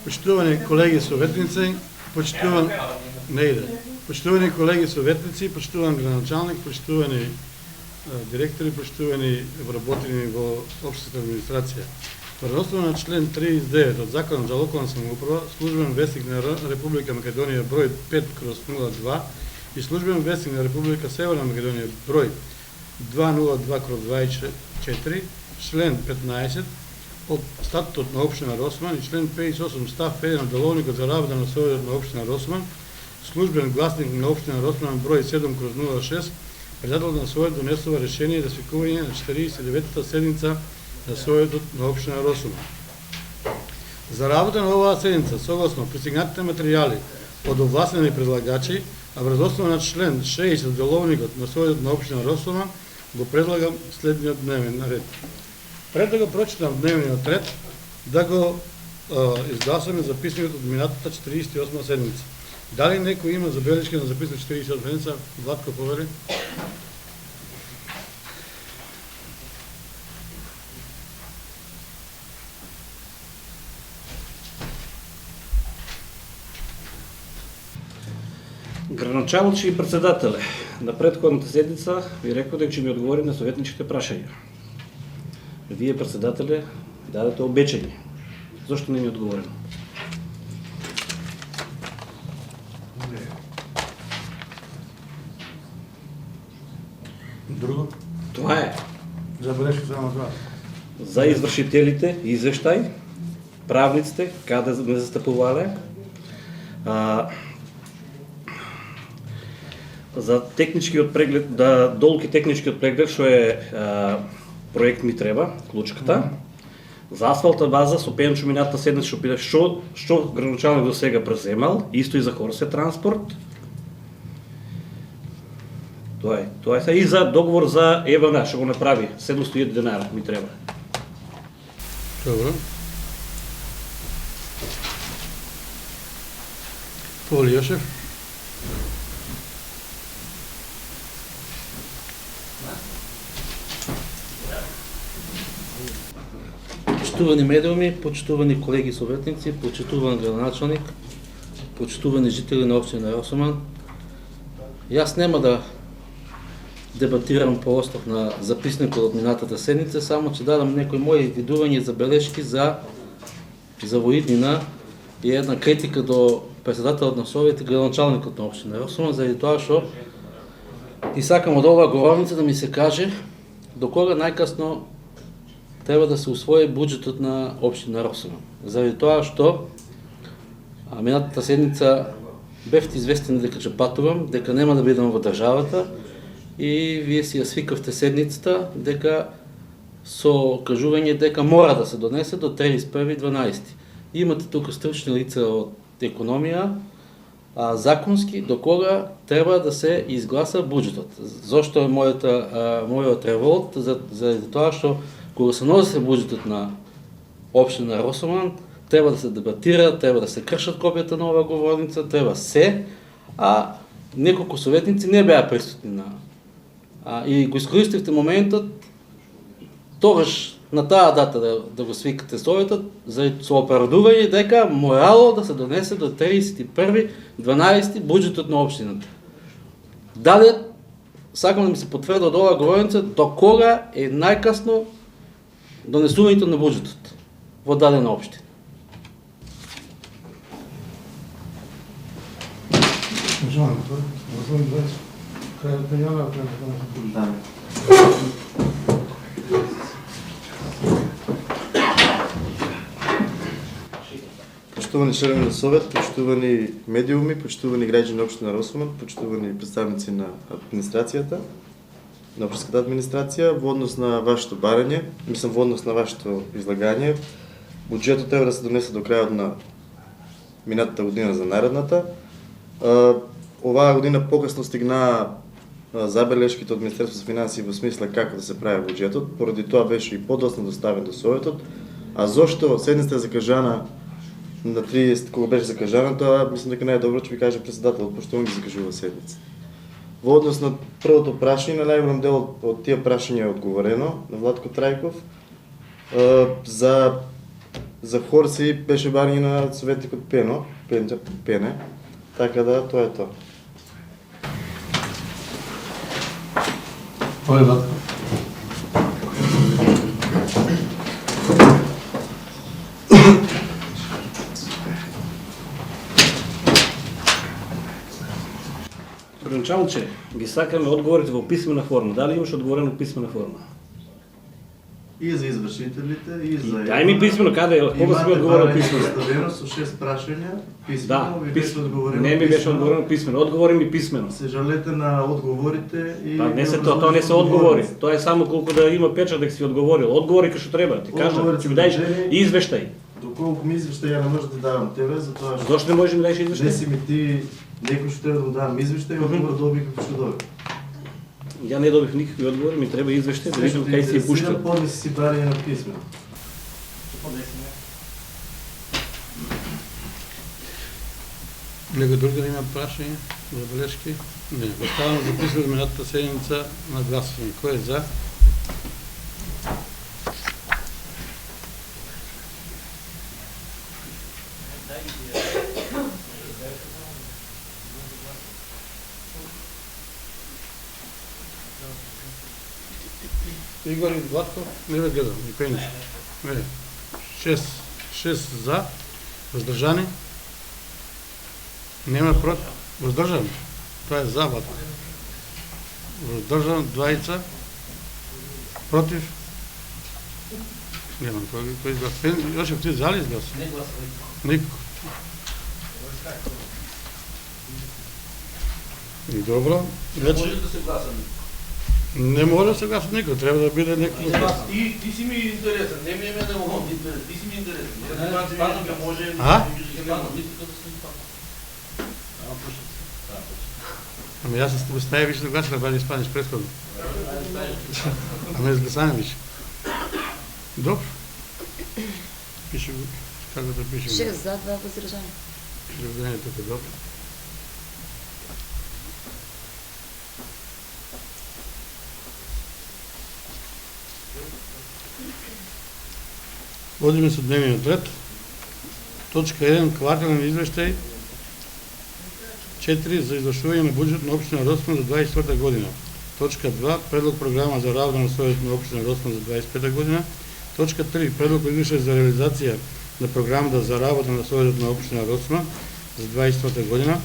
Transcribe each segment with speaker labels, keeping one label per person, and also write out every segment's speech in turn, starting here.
Speaker 1: Почитувани колеги съветници, почитувани колеги съветници, почитуван градоначалник, почитувани директори, почитувани вработени во общата администрация. Предоставено на член 39 от Закона за локална самоуправа, службен вестник на Република Македонија број 5/02 и службен вестник на Република Северна Македонија број 202/24, член 15 од статутот на општина Росман и член 58 став 1 од деловникот за работа на Советот на општина Росман, службен гласник на општина Росман број 7/06, председателот на Советот донесува решение за свикување на 49-та седница на Советот на општина Росман. За работа на оваа седница, согласно пристигнатите материјали од овластени предлагачи, а врз основа на член 60 од деловникот на Советот на општина Росман, го предлагам следниот дневен ред. Пред да го прочитам дневниот ред, да го изгласаме записникот од минатата 48 седница. Дали некој има забелешки на записник 48 седница? Владко, повери.
Speaker 2: Градоначалник и председателе, на предходната седница ви реков дека ќе ми одговорим на советничките прашања. Вие, председателе, дадете обечање. Зошто не ми одговорено?
Speaker 1: Друго?
Speaker 2: Това е.
Speaker 1: Забелешки само това.
Speaker 2: За извршителите, извештај, правниците, каде ме застапувале, за техничкиот преглед, да долги техничкиот преглед, што е проект ми треба, клучката. За асфалта база, со Пенчо минатата седница што питах што градоначалник до сега преземал, исто и за хорсе транспорт. Тоа е и за договор за ЕВН, што го направи, 700 денара ми треба.
Speaker 1: Добро. Поли Јошев.
Speaker 3: Почитувани медиуми, почитувани колеги советници, почитуван градоначалник, почитувани жители на општина Росоман. Јас нема да дебатирам по основ на записникот од минатата седница, само ќе дадам некои мои видувања и забелешки за воиднина и една критика до председателот на Совет и градоначалникот на општина Росоман, заради тоа што и сакам од оваа говорница да ми се каже до кога најкасно треба да се усвои буџетот на општина Росоман. Заради тоа што минатата седница бевте известени дека ќе патувам, дека нема да бидам во државата и вие си ја свикавте седницата дека со кажување дека мора да се донесе до 31.12. Имате тука стручни лица од економија, законски до кога треба да се изгласа буџетот. Зошто е мојот револт? Заради тоа што кога се носи буџетот на општина Росоман, треба да се дебатира, треба да се кршат копијата на оваа говорница, треба се, а неколку советници не беа присутни и го искористивте моментот тогаш на таа дата да го свикате советот со оправдување дека морало да се донесе до 31.12. буџетот на општината. Дали сакам да ми се потврди од оваа говорница до кога е најкасно донесувањето на буџетот во дадена општина.
Speaker 4: Почитувани членови на Совет, почитувани медиуми, почитувани граѓани на општина Росоман, почитувани представници на администрацијата, на општинската администрација, во однос на вашето барање, во однос на вашето излагање, буџетот треба да се донесе до крајот на минатата година за наредната. Оваа година покасно стигнаа забелешките од Министерството за финансии во смисла како да се прави буџетот, поради тоа беше и подоцна доставен до Советот. А зошто седницата е закажана на 30, кога беше закажана, тоа мислам дека најдобро ќе ви каже председателот, пошто он ги закажува седница. Во однос на првото прашање, на најголем дел од тие прашања е одговорено на Владко Трајков. За Хорси беше барање на советникот Пене, така да тоа е тоа.
Speaker 1: Оле, Владко.
Speaker 2: Гранчалче, ги сакаме одговорите во писмена форма. Дали имаш одговорено во писмена форма?
Speaker 4: И за извршителите, и за...
Speaker 2: Дај ми писмено, каде е? Кога си ми одговорил писмено?
Speaker 4: Представено со 6 прашања, писмено,
Speaker 2: Да,
Speaker 4: ви беше одговорено.
Speaker 2: не ми беше одговорено писмено. Одговори ми писмено.
Speaker 4: Се жалете на одговорите и...
Speaker 2: Па не се тоа не се одговори. Тоа е само колку да има печат дека си одговорил. Одговори кај што треба. Ти кажа, ќе ми даеш извештај.
Speaker 4: Доколку ми извештај, ја не можам да давам тебе, затоа што...
Speaker 2: Зошто не можеш да ми даеш
Speaker 4: Не
Speaker 2: извештај?
Speaker 4: си ми ти некој што треба да му давам извештај, одговор доби како што доби.
Speaker 2: Ја не добив никакви одговори, ми треба извештај да видам кај си е пуштил.
Speaker 4: Поднеси си барање на писмено.
Speaker 1: Некој друг да има прашање, забелешки? Не. Оставам да записвам минатата седница на гласување. Кој е за? Игор и Владко, не ве гледам, никој не. Не. 6 за, воздржани. Нема против. Воздржан. Тоа е за Владко. Воздржан 2. Против. Немам кој гласа. Јошев ти за ли изгласа?
Speaker 3: Не гласували.
Speaker 1: Нико. И добро. Значи
Speaker 3: Може да се гласа.
Speaker 1: не може да се гласа никој, треба да биде некој.
Speaker 3: Ти си ми интересен, не ми е мене мога интерес. Ти си ми интересен. Пазам ке може.
Speaker 1: А?
Speaker 3: Мислите да сме пак.
Speaker 1: Ами јас сте стави више да гласа, да бъде испанеш предходно. Ами изгласане више. Добро. Пише го, како да пише го.
Speaker 5: 6 за, 2 воздржани.
Speaker 1: Преведение тук е добро. Одиме со дневниот ред. Точка 1. Квартален извештај. 4. За извршување на буџет на општина Росман за 24 година. Точка 2. Предлог програма за работа на Совет на општина Росман за 25 година. Точка 3. Предлог извештај за реализација на програмата за работа на Совет на општина Росман за 24 година.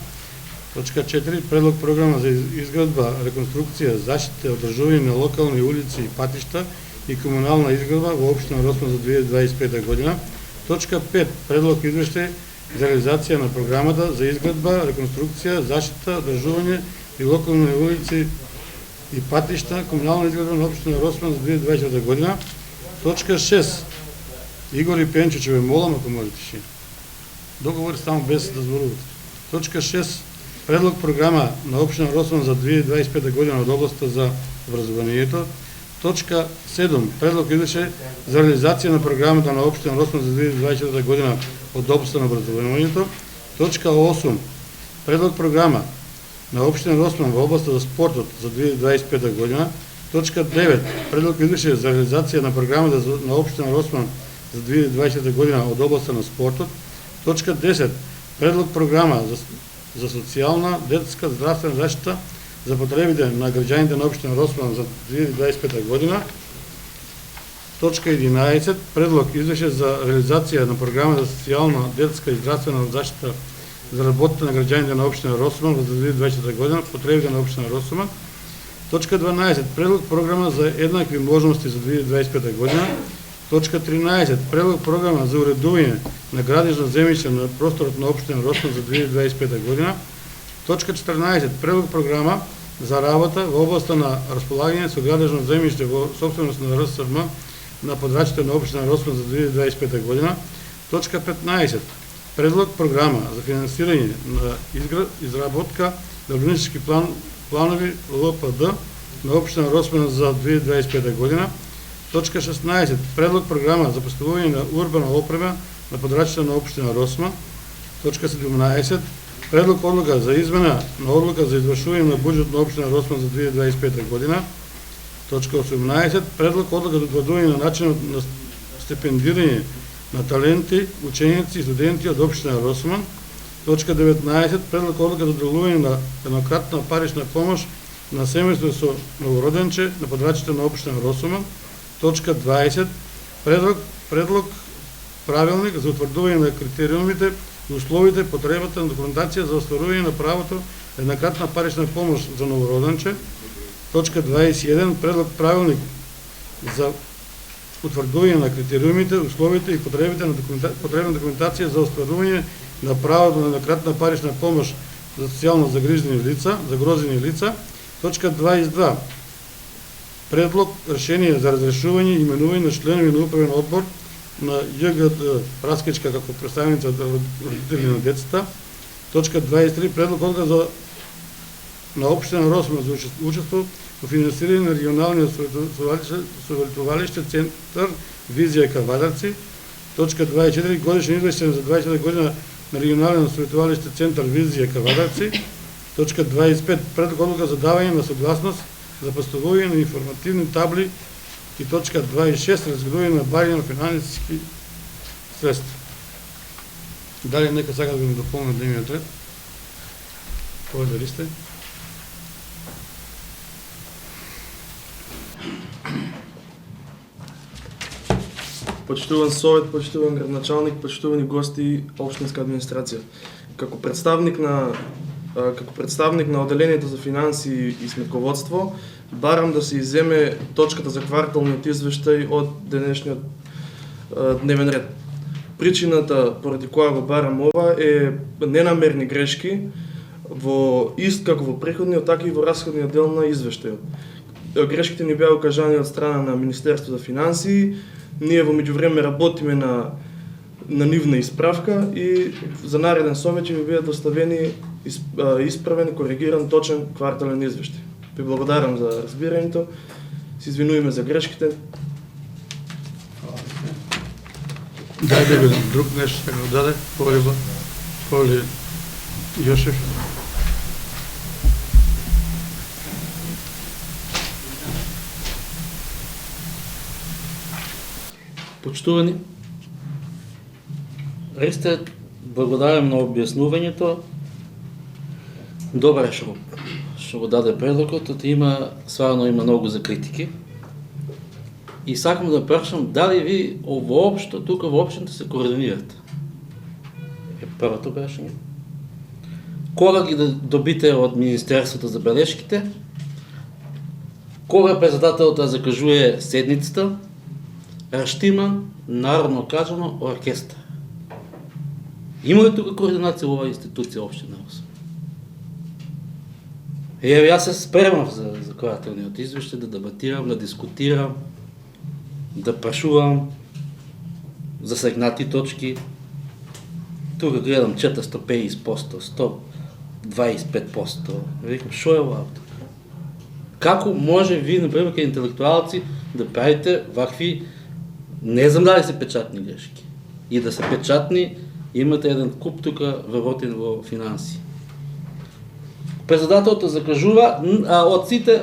Speaker 1: Точка 4. Предлог програма за изградба, реконструкција, заштита и одржување на локални улици и патишта и комунална изградба во општина Росман за 2025 година. Точка 5. Предлог извештај за реализација на програмата за изградба, реконструкција, заштита, одржување и локални улици и патишта, комунална изградба на општина Росман за 2024 година. Точка 6. Игор и Пенчо, ќе ве молам ако може тишина. Договори само без да зборувате. Точка 6. Предлог програма на општина Росман за 2025 година од областа за образованието. Точка 7. Предлог извештај за реализација на програмата на општина Росман за 2024 година од областа на образованието. Точка 8. Предлог програма на општина Росман во областа за спортот за 2025 година. Точка 9. Предлог извештај за реализација на програмата на општина Росман за 2024 година од областа на спортот. Точка 10. Предлог програма за социјална, детска, здравствена заштита за потребите на граѓаните на општина Росман за 2025 година. Точка 11. Предлог извештај за реализација на програма за социјална, детска и здравствена заштита за работата на граѓаните на општина Росман за 2024 година, потребите на општина Росман. Точка 12. Предлог програма за еднакви можности за 2025 година. Точка 13. Предлог програма за уредување на градежна земјишта на просторот на општина Росман за 2025 година. Точка 14. Предлог програма за работа во областа на располагање со градежно земјиште во сопственост на РСМ на подрачјето на општина Росман за 2025 година. Точка 15. Предлог програма за финансирање на изработка на урбанистички планови ЛПД на општина Росман за 2025 година. Точка 16. Предлог програма за поставување на урбана опрема на подрачјата на општина Росман. Точка 17. Предлог одлука за измена на одлука за извршување на буџет на општина Росман за 2025 година. Точка 18. Предлог одлука за утврдување на начинот на стипендирање на таленти, ученици и студенти од општина Росман. Точка 19. Предлог одлука за доделување на еднократна парична помош на семејство со новороденче на подрачјата на општина Росман. Точка 20. Предлог правилник за утврдување на критериумите, условите, потребата на документација за остварување на правото на еднократна парична помош за новороденче. Точка 21. Предлог правилник за утврдување на критериумите, условите и потребите на потребна документација за остварување на правото на еднократна парична помош за социјално загрозени лица. Точка 22. Предлог решение за разрешување и именување на членови на управен одбор на ЈГД Раскечка како представница од родители на децата. Точка 23. Предлог одлука на општина Росман за учество во финансирање на регионалниот советувалиште центар Визија Кавадарци. Точка 24. Годишен извештај за 24 година на регионалниот советувалиште центар Визија Кавадарци. Точка 25. Предлог одлука за давање на согласност за поставување на информативни табли и точка 26. Разгледување на барање на финансиски средства. Дали нека сака да го дополни дневниот ред? Дали сте?
Speaker 5: Почитуван совет, почитуван градоначалник, почитувани гости, општинска администрација. Како представник на одделението за финанси и сметководство, барам да се изземе точката за кварталниот извештај од денешниот дневен ред. Причината поради која го барам ова е ненамерни грешки како во преходниот, така и во расходниот дел на извештајот. Грешките ни беа укажани од страна на Министерството за финансии. Ние во меѓувреме работиме на нивна исправка и за нареден совет ќе ви бидат доставени исправен, коригиран, точен квартален извештај. Ви благодарам за разбирањето. Се извинуваме за грешките.
Speaker 1: Дајте го друг нешто да го даде. Коли Јошев.
Speaker 3: Почитувани, Ристе, благодарам на објаснувањето. Добре што го даде предлогот, стварно има многу за критики. И сакам да прашам, дали ви воопшто тука во општината се координирате? Е првото прашање. Кога ги добите од Министерството за белешките? Кога председателот да закажува седницата? Раштиман, народно кажано, оркестар. Има ли тука координација во оваа институција општина Росман? Јас се спремав за кварталниот извештај, да дебатирам, да дискутирам, да прашувам засегнати точки. Тука гледам 450%, 125%. Викам, шо е ова? Како може ви, например, като интелектуалци, да правите вакви, не знам дали се печатни грешки. И да се печатни, имате еден куп тука вработен во финанси. Председателот закажува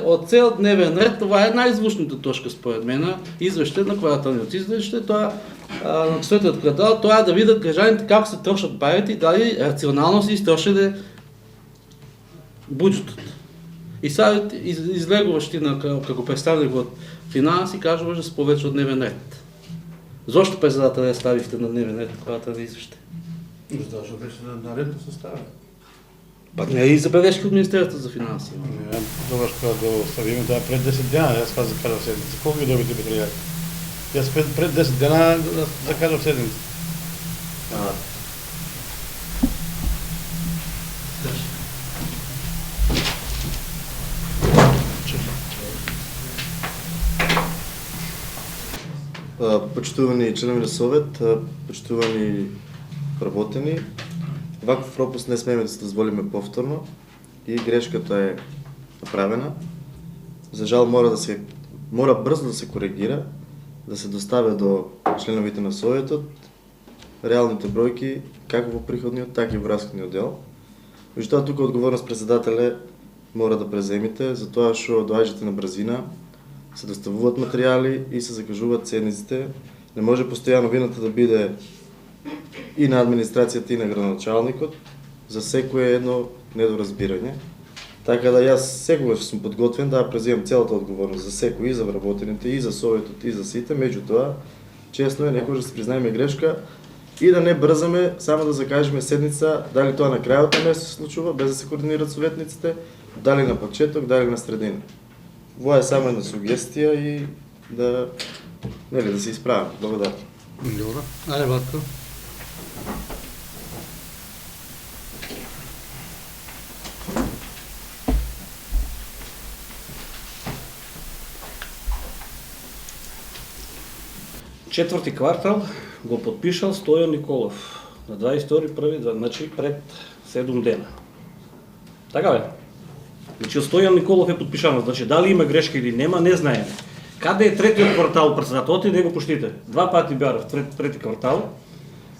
Speaker 3: од цел дневен ред, това е најзвучната точка според мене, извештај на кварталниот извештај, тоа на четвртиот квартал, тоа е да видат граѓаните како се трошат парите и дали рационално се истрошиле буџетот. И сега излегуваш ти како представник од финанси, кажуваш да се повече од дневен ред. Зошто председателя ставихте на дневен ред квартални извештај?
Speaker 1: Зашто беше на ред да се стави.
Speaker 3: Па не и забелешки од Министерството за финанси.
Speaker 1: Тогаш кога го ставиме тоа пред 10 дена, јас кажа закажав седница. Колку ги добите материјали? Јас пред 10 дена закажав седница.
Speaker 4: Почитувани членови на совет, почитувани работени, ваков пропуст не смееме да се дозволиме повторно и грешката е направена. За жал мора брзо да се коригира да се доставя до членовите на Советот реалните бројки како во приходниот, така и во расходниот дел. Меѓутоа, тука одговорност председателе мора да преземите, за тоа што доаѓате на брзина, се доставуваат материјали и се закажуваат ценниците. Не може постојано вината да биде и на администрацијата и на градоначалникот за секое едно недоразбирање. Така да јас секогаш сум подготвен да преземам целата одговорност за секој, и за вработените, и за Советот, и за сите. Меѓутоа, честно е некогаш да се признаеме грешка и да не брзаме само да закажеме седница, дали тоа на крајот на месец се случува, без да се координират советниците, дали на почеток, дали на средина. Во е само една сугестија и да се исправаме. Благодарам.
Speaker 1: Добро. Ајде, Ватко.
Speaker 2: Четврти квартал го подпишал Стојан Николов на 22.1., значи пред 7 дена. Така бе? Значи Стојан Николов е подпишано, значи дали има грешка или нема, не знаеме. Каде е третиот квартал, председател? Оти не го поштите. 2 пати бяра в трети квартал,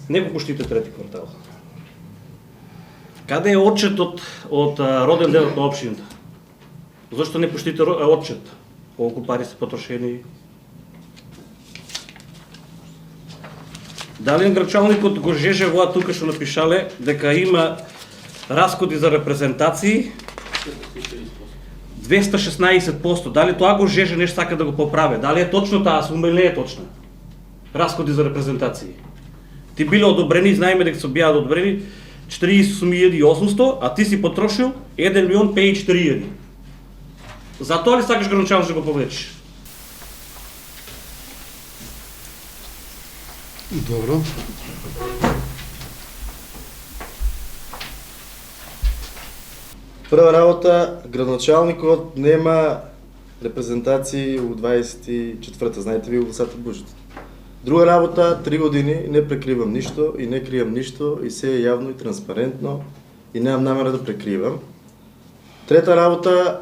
Speaker 2: не го поштите трети квартал. Каде е отчетот од роден дел на општината? Зошто не поштите отчет? Колку пари се потрошени? Дали градоначалникот го жеже воа тука што напишале дека има расходи за репрезентации 216%. Дали тоа го жеже, нешто сака да го поправи? Дали е точно таа сума или не е точна? Расходи за репрезентации. Ти биле одобрени, знаеме дека се беа одобрени 48.800, а ти си потрошил 1.054.000. Затоа ли сакаш градоначалник да го повлечеш?
Speaker 1: Добро.
Speaker 4: Прва работа, градоначалникот нема репрезентации у 24-та, знаете ви гласата Бужите. Друга работа, 3 години не прекривам ништо и не кријам ништо и се е јавно и транспарентно и немам намера да прекривам. Трета работа,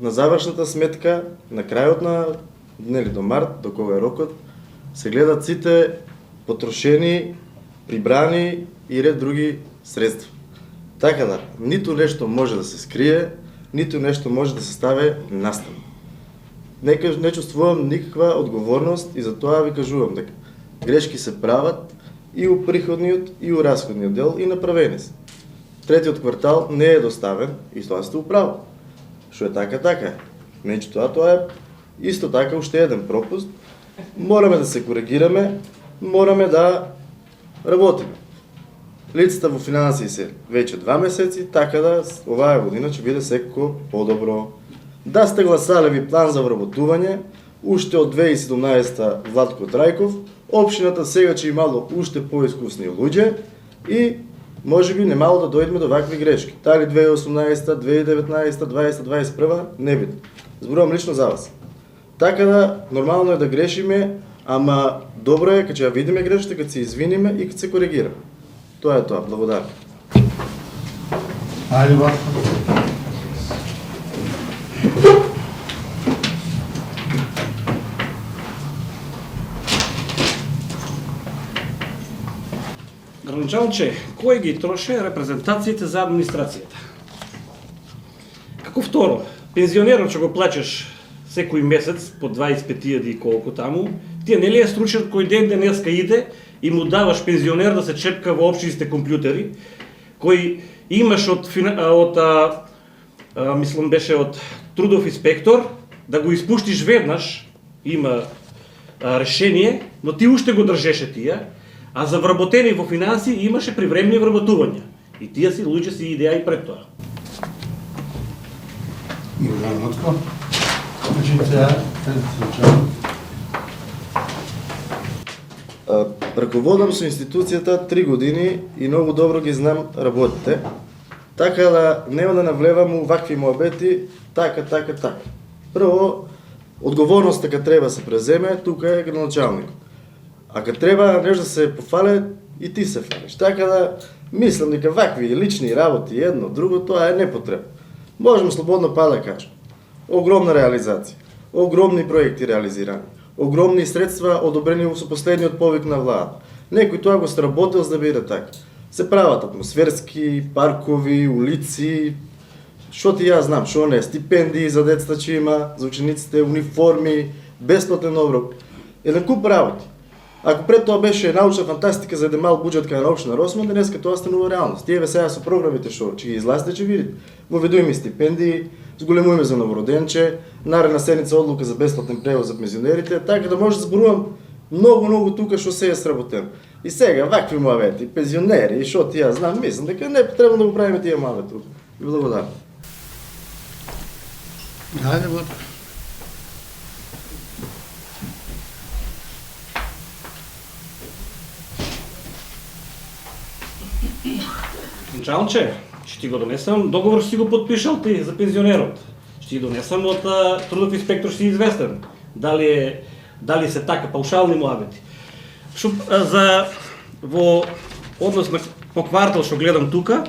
Speaker 4: на завршната сметка, на крајот на, до март, до кога е рокот, се гледат сите потрошени, прибрани и ред други средства. Така да, ниту нешто може да се скрие, ниту нешто може да се стави настрана. Не чувствувам никаква одговорност и затоа ви кажувам дека грешки се прават и у приходниот и у расходниот дел и направени се. Третиот квартал не е доставен и тоа сте управо. Што е така, така е. Меѓутоа, тоа е исто така уште еден пропуст. Мораме да се коригираме, мораме да работиме. Лицата во финансии се веќе 2 месеци, така да оваа година ќе биде секако подобро. Да сте гласалеви план за вработување, уште од 2017 Владко Трајков, општината сега ќе имало уште поискусни луѓе и можеби немало да дојдеме до вакви грешки. Дали 2018, 2019, 2021, не бит. Зборувам лично за вас. Така да, нормално е да грешиме, ама добро е кога ќе ја видиме грешката, кога се извиниме и кога се коригираме. Тоа е тоа. Благодарам.
Speaker 1: Ајде, Ватко.
Speaker 2: Градоначалниче, кој ги троше репрезентациите за администрацијата? Како второ, пензионерот што го плачеш секој месец по 25.000 и колку таму, тие нели е стручен кој ден денеска иде и му даваш пензионер да се чепка во општинските компјутери, кој имаш мислам беше од трудов инспектор, да го испуштиш веднаш, има решение, но ти уште го држеше тие, а за вработени во финанси имаше привремени вработувања. И тие си луѓе си идеја и пред тоа.
Speaker 1: Благодарам, Ватко. Значи, сега, случајно.
Speaker 4: Раководам со институцијата 3 години и многу добро ги знам работите, така да нема да навлевам у вакви моабети, така. Прво, одговорноста кога треба се преземе, тука е градоначалникот. А кога треба нешто да се пофале, и ти се фалиш. Така да, мислам дека вакви лични работи, едно, друго, тоа е непотребно. Можем слободно да кажем. Огромна реализација, огромни проекти реализирани, огромни средства одобрени со последниот повик на владата. Некој тоа го сработил за да биде така. Се прават атмосферски, паркови, улици, што ти ја знам, што не, стипендии за децата че има, за учениците, униформи, бесплатен оброк. Еден куп работи. Ако пред тоа беше научна фантастика за еден мал буџет кај на општина Росман, денеска тоа станува реалност. Тие сега со програмите што ќе ги излазите, ќе видите. Воведуваме стипендии, зголемуваме за новороденче, наредна седница одлука за бесплатен превоз за пензионерите, така да може да зборувам многу тука што се е сработено. И сега вакви муавети, пензионери, што ти ја знам, мислам дека не треба да го правиме тие муавети. И благодарам.
Speaker 1: Ајде, Владко.
Speaker 2: Началче, ще ти го донесам, договор ще си го подпишал ти за пензионерот. Ще ти донесам от трудов инспектор, ще си известен. Дали се така паушални муабети. Во однос на по квартал што гледам тука,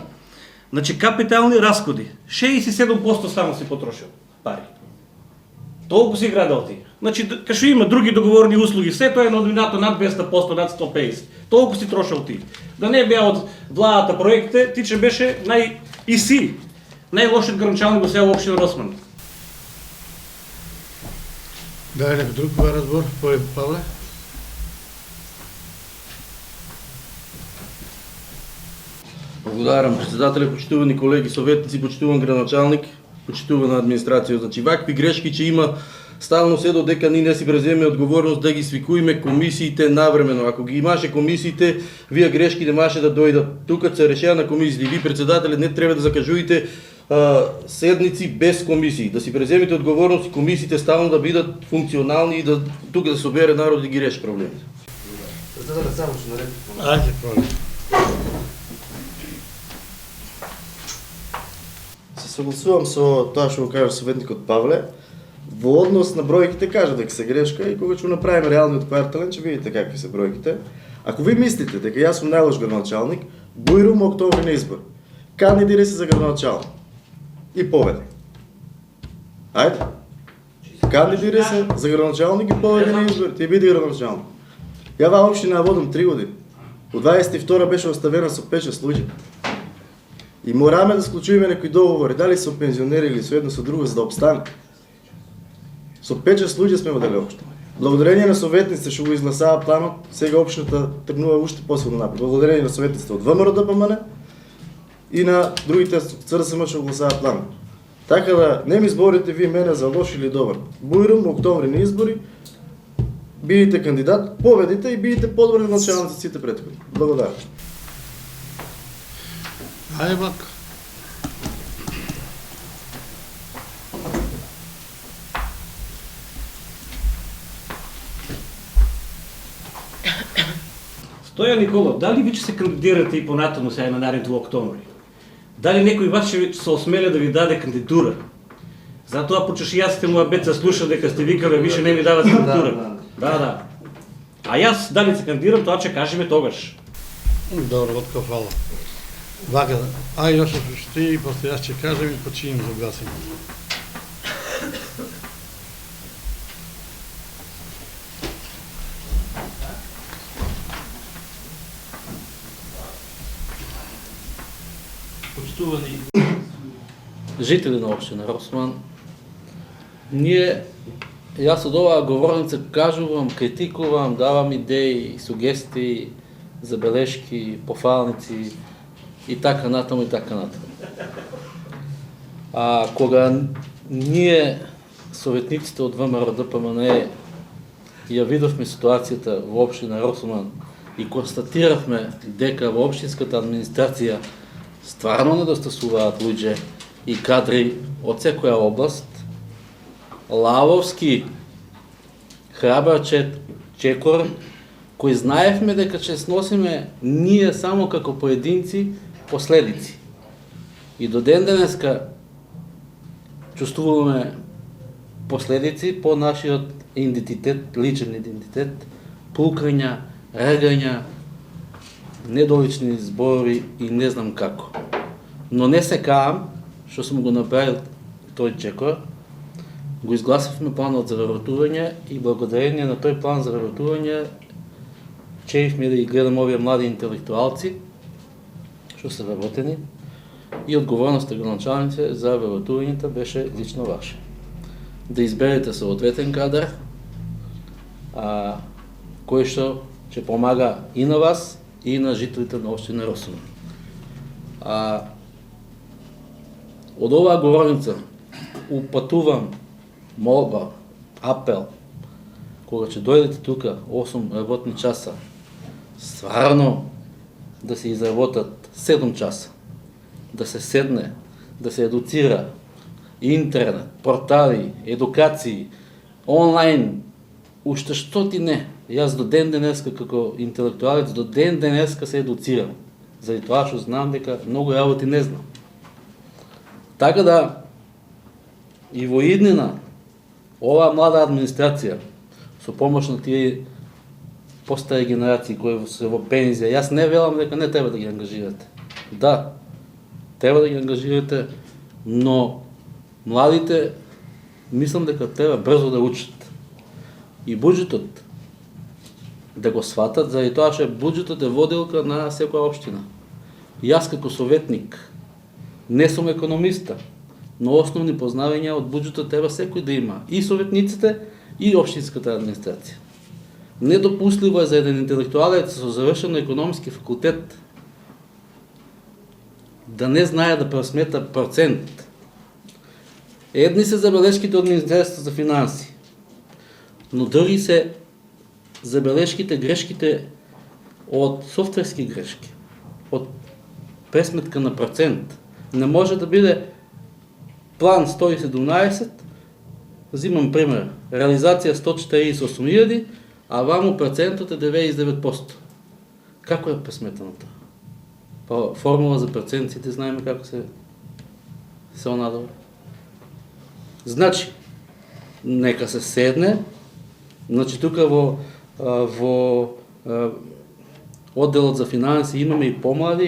Speaker 2: значи капитални расходи, 67% само си потрошил пари. Толку си градал ти. Значи, кашо има други договорни услуги, се тоа е надвинато над 200%, над 150%. Толку си трошил ти. Да не беа од владата проектите, ти че беше најлошиот граничалник во село општина Росман.
Speaker 1: Дај некој друг кој разбор, Павле?
Speaker 3: Благодарам, председателя, почитувани колеги, советници, почитуван градоначалник, почитувана администрација. Значи, вакви грешки че има стално се додека ние не си преземе одговорност да ги свикуиме комисиите навремено. Ако ги имаше комисиите, вие грешки немаше да дојдат. Тука се решава на комисиите. Ви, председателе, не треба да закажувате седници без комисии. Да си преземете одговорност и комисиите стално да бидат функционални и да тука да се собере народ и ги реши проблемите.
Speaker 4: Председателе, само што наред.
Speaker 1: Ајде, Павле.
Speaker 4: Се согласувам со тоа што го кажа советникот Павле. Во однос на бројките кажа дека се грешка и кога ќе го направиме реалниот квартален, ќе видите какви се бројките. Ако ви мислите дека јас сум најлош градоначалник, бујрум октомври на избор. Кандидирај се за градоначалник. И победи. Ајде. Кандидирај се за градоначалник и победи на избор. Ти биди градоначалник. Ја ваа општина водам 3 години. Од 22 беше оставена со 5-6 луѓе. И мораме да склучуваме некои договори, дали со пензионери или со едно со друго, за да обстане. Со 5-6 луѓе сме во деле општина. Благодарение на советниците што го изгласава планот, сега општината тргнува уште посилно напред. Благодарение на советниците од ВМРО ДПМН и на другите ЦРСМ што го гласава планот. Така да не ми зборите ви мене за лош или добар. Бујрум октомври на избори, бидите кандидат, победите и бидите подобри началници сите претходни. Благодарам.
Speaker 1: Ајде, Владко.
Speaker 2: Стојан Николов, дали ви ќе се кандидирате и понатаму сега на наредното октомври? Дали некој вас ќе се осмеля да ви даде кандидатура? Затоа почеш јас сте му абец слуша дека сте викале више не ми дават кандидатура. Да. А јас дали се кандидирам, тоа ќе кажеме тогаш.
Speaker 1: Добро, Владко, фала. Вака, ај Јосиф, ти и после јас ќе кажем и починим за гласање.
Speaker 3: Почитувани жители на општина Росман, јас од оваа говорница кажувам, критикувам, давам идеи, сугестии, забелешки, пофалници и така натаму и така натаму. А кога ние, советниците од ВМРО ДПМН, ја видовме ситуацијата во општина Росман и констатиравме дека во општинската администрација стварно недостасуваат луѓе и кадри од секоја област, лавовски храбар чекор, кој знаевме дека ќе сносиме ние само како поединци последици. И до ден денеска чувствуваме последици по нашиот идентитет, личен идентитет, пукања, регања, недолични збори и не знам како. Но не се каам што сум го направил тој чекор, го изгласивме планот за вработување и благодарение на тој план за вработување чеивме да ги гледаме овие млади интелектуалци што се вработени и одговорноста градоначалници за вработувањето беше лично ваша. Да изберете соодветен кадар, кој што ќе помага и на вас и на жителите на општина Росуман. Од оваа говорница упатувам молба, апел, кога ќе дојдете тука 8 работни часа, стварно да се изработат 7 часа, да се седне, да се едуцира, интернет, портали, едукации, онлайн, уште што ти не. Јас до ден денеска како интелектуалец, до ден денеска се едуцирам, заради тоа што знам дека многу работи не знам. Така да, и во иднина, оваа млада администрација, со помош на тие постари генерации кои се во пензија, јас не велам дека не треба да ги ангажирате. Да, треба да ги ангажирате, но младите, мислам дека треба брзо да учат. И буџетот да го сватат, заради тоа што буџетот е водилка на секоја општина. Јас како советник, не сум економиста, но основни познавања од буџетот треба секој да има, и советниците, и општинската администрација. Недопустливо е за еден интелектуалец со завршен економски факултет да не знае да пресмета процент. Едни се забелешките од Министерството за финанси, но други се забелешките, грешките од софтверски грешки, од пресметка на процент. Не може да биде план 117, взимам пример, реализација 148.000, а ваму процентот е 99%. Како е пресметано тоа? Па формула за процентите знаеме како се онадува. Значи, нека се седне, значи тука во одделот за финанси имаме и помлади,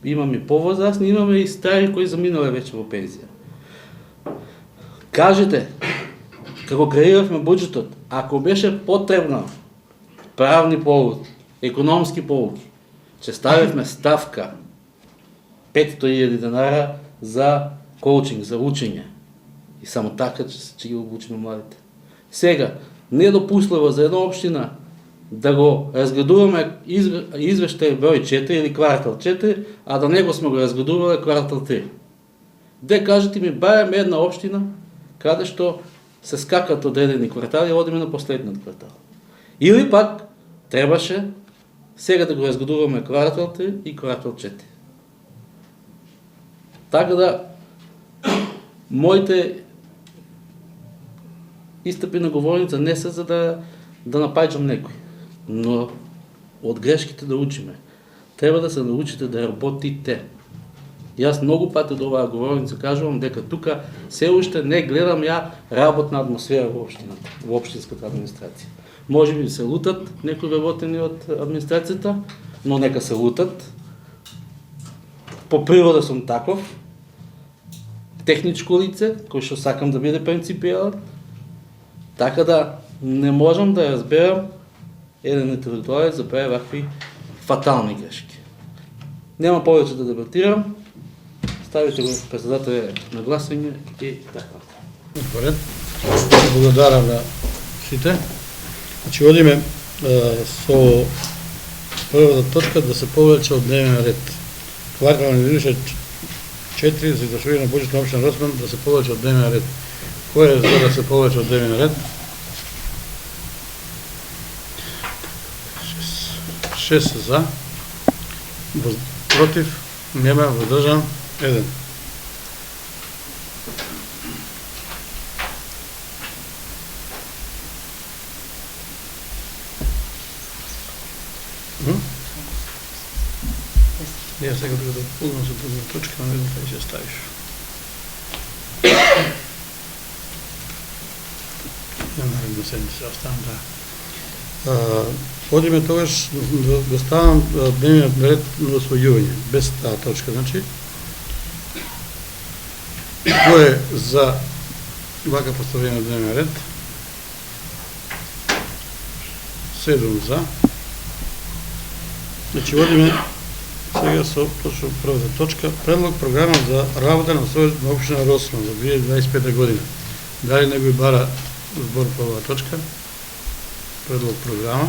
Speaker 3: имаме и повозрастни, имаме и стари кои заминале веќе во пензија. Кажете, како креиравме буџетот, ако беше потребно правни полуки, економски полуки, ќе ставивме ставка 500.000 денара за коучинг, за учење. И само така ќе ги обучиме младите. Сега, недопустливо за една општина да го разгледуваме извештај број 4 или квартал 4, а да не го сме го разгледувале квартал 3. Де кажете ми барем една општина каде што се скакат одредени квартали и одиме на последниот квартал. Или пак требаше сега да го разгледуваме квартал 3 и квартал 4. Така да, моите истъпи на говорница не са за да напаѓам некој, но од грешките да учиме. Треба да се научите да работите. Јас многу пати од оваа говорница кажувам дека тука се уште не гледам ја работна атмосфера во општината, во општинската администрација. Може би се лутат некои работени од администрацијата, но нека се лутат. По природа сум таков, техничко лице, кој што сакам да биде принципијален, така да не можам да разберам еден интелектуалец да прави вакви фатални грешки. Нема повеќе да дебатирам, ставите го председателя на гласање и така.
Speaker 1: Поред. Благодарам на сите. Значи, одиме со првата точка да се повлече од дневен ред. Квартални извештај 4 за извршување на буџет на општина Росман да се повлече од дневен ред. Кој е за да се повлече од дневен ред? 6 за, против, нема, воздржан, 1. Ја сега да полнам за друга точка, но не знам кај ќе ставиш. На наредна седмица оставам, да. Одиме тогаш да ставам дневниот ред на освојување, без таа точка, значи. Кој е за Вака поставено дневен ред. 7 за. Значи водиме сега со точно првата точка. Предлог програма за работа на Советот на општина Росман за 2025 година. Дали некој бара збор по оваа точка? Предлог програма.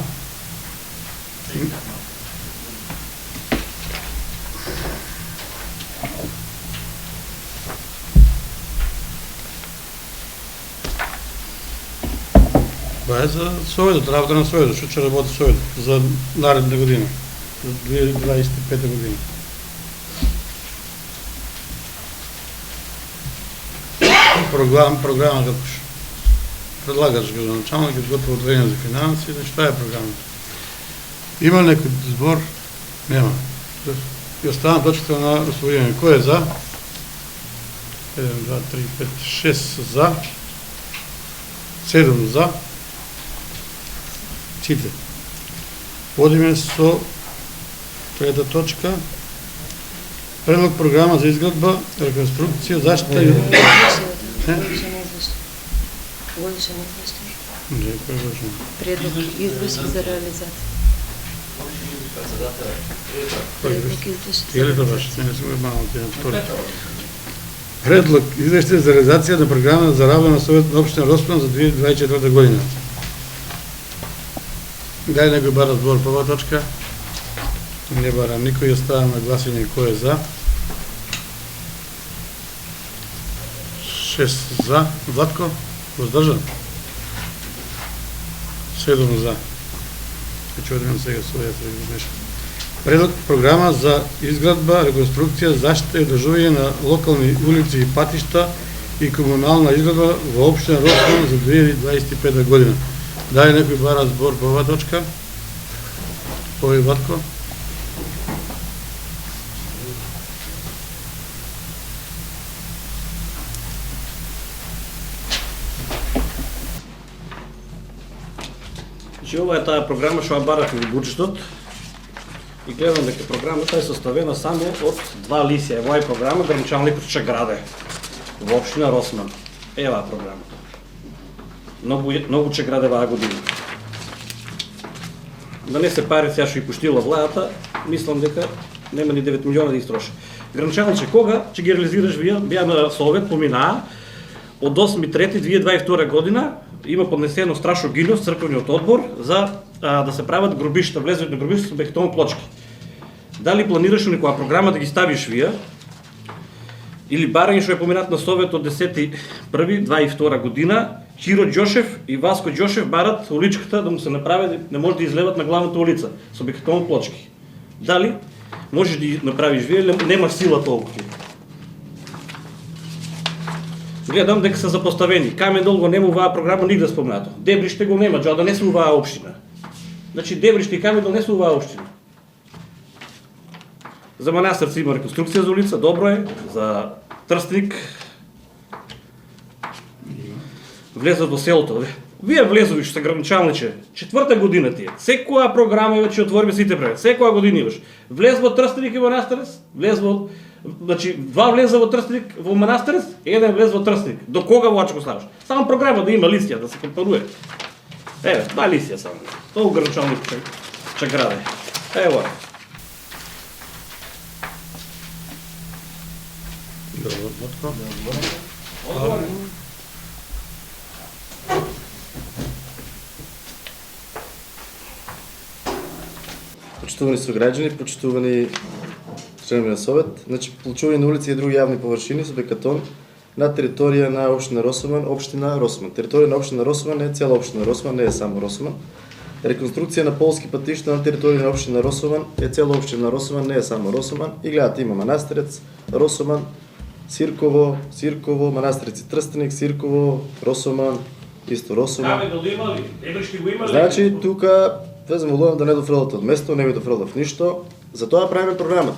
Speaker 1: Ба е за Советот, работа на Советот, што ќе работи Советот за наредна година, за 2025 година. Програма како предлагаш градоначалник, изготвя одделение за финанси, што е програмата? Има некој збор? Нема. И оставам точката на освојување. Кој е за? 1, 2, 3, 5, 6 за. 7 за. Сите. Водиме со трета точка. Предлог програма за изградба, реконструкција, заштита и...
Speaker 6: Годишен извештај.
Speaker 1: Не, кој годишен?
Speaker 6: Предлог извештај за реализација. Предлог извештај.
Speaker 1: Или тоа баш, не сум мало тие втори. Предлог извештај за реализација на програма за работа на Советот на општина Росман за 2024 година. Дај некој бара збор по оваа точка? Не барам никој, оставам на гласање кој е за. 6 за. Владко? Воздржан? 7 за. Ќе одиме сега со оваа нещо. Предлог програма за изградба, реконструкција, заштита и одржување на локални улици и патишта и комунална изградба во општина Росман за 2025 година. Дај некој бара збор по оваа точка? Овој Владко?
Speaker 2: Значи, ова е таа програма што ја баравме во буџетот и гледам дека програмата е составена само од два лисија. Ова е програма граничалникот ќе граде во општина Росман. Ева програмата. Многу ќе граде оваа година. Да не се пари сега што и пуштила владата, мислам дека нема ни 9 милиона да истроши. Граничалниче кога ќе ги реализираш вие? Беа на совет, поминаа од 8.3.2022 година има поднесено страшно гинос црквениот одбор за да се прават гробишта, влезување на гробишта со бетон плочки. Дали планираш некоја програма да ги ставиш вие? Или барање што е поминат на совет од 10.1.2022 година, Хиро Џошев и Васко Џошев барат уличката да му се направи, не може да излеват на главната улица со бетон плочки. Дали можеш да ги направиш вие или нема сила толку? Гледам дека се запоставени. Камен Дол го нема оваа програма нигде спомнато. Дебриште го нема, џоа да не се оваа општина. Значи Дебриште и Камен Дол не се оваа општина. За Манастирци има реконструкција за улица, добро е. За Трстник влезат во селото. Вие влезови што се граничалниче, четврта година ти е. Секоја програма веќе отвориме сите пред. Секоја година имаш. Влез во Трстник и Манастирец, влез во, значи два влеза во Трстник, во Манастирец, еден влез во Трстник. До кога во го ставаш? Само програма да има листија да се компарува. Еве, два листија само. Тоа граничалник ќе граде. Ево.
Speaker 1: Добро, Владко.
Speaker 4: Почитувани сограѓани, почитувани членови на совет, значи плочување на улици и други јавни површини со бекатон на територија на општина Росман, општина Росман. Територија на општина Росман не е цела општина Росман, не е само Росман. Реконструкција на полски патишта на територија на општина Росман е цела општина Росман, не е само Росман. И гледате, има Манастирец, Росман, Сирково, Манастирец и Трстеник, Сирково, Росман, исто Росман. Значи, тука ве замолувам да не дофрлате од место, не ви дофрлав ништо, затоа правиме програмата.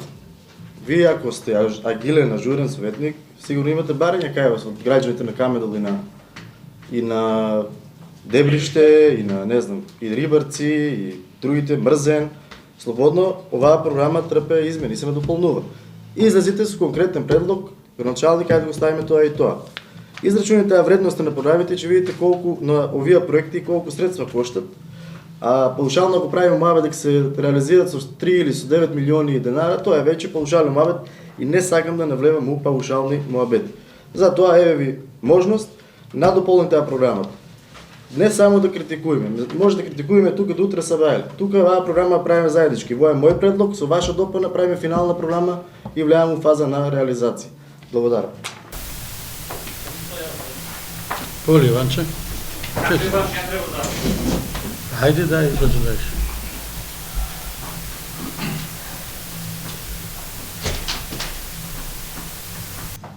Speaker 4: Вие ако сте агилен, ажурен советник, сигурно имате барања кај вас од граѓаните на Камен Дол и на Дебриште, и на, не знам, и Рибарци, и другите, Мрзен. Слободно, оваа програма трпе измени, се надополнува. И излезите со конкретен предлог, граначалник, ајде да го ставиме тоа и тоа. Израчунете вредността на програмите, че видите колко на овие проекти колко средства коштат. А паушално ако правим муабет дека се реализират с 3 или с 9 милиони денара, тоа е вече паушален муабет и не сакам да навлевам у паушални муабети. Затоа еве ви можност да дополните програмата. Не само да критикуваме, може да критикуваме тука до утре сабајле. Тука оваа програма правиме заеднички. Во е мој предлог, со ваша допълна правиме финална програма и влијаеме у фаза на реализација. Благодарам.
Speaker 1: Воли, Иванче? Хайде дай, прочитаеш.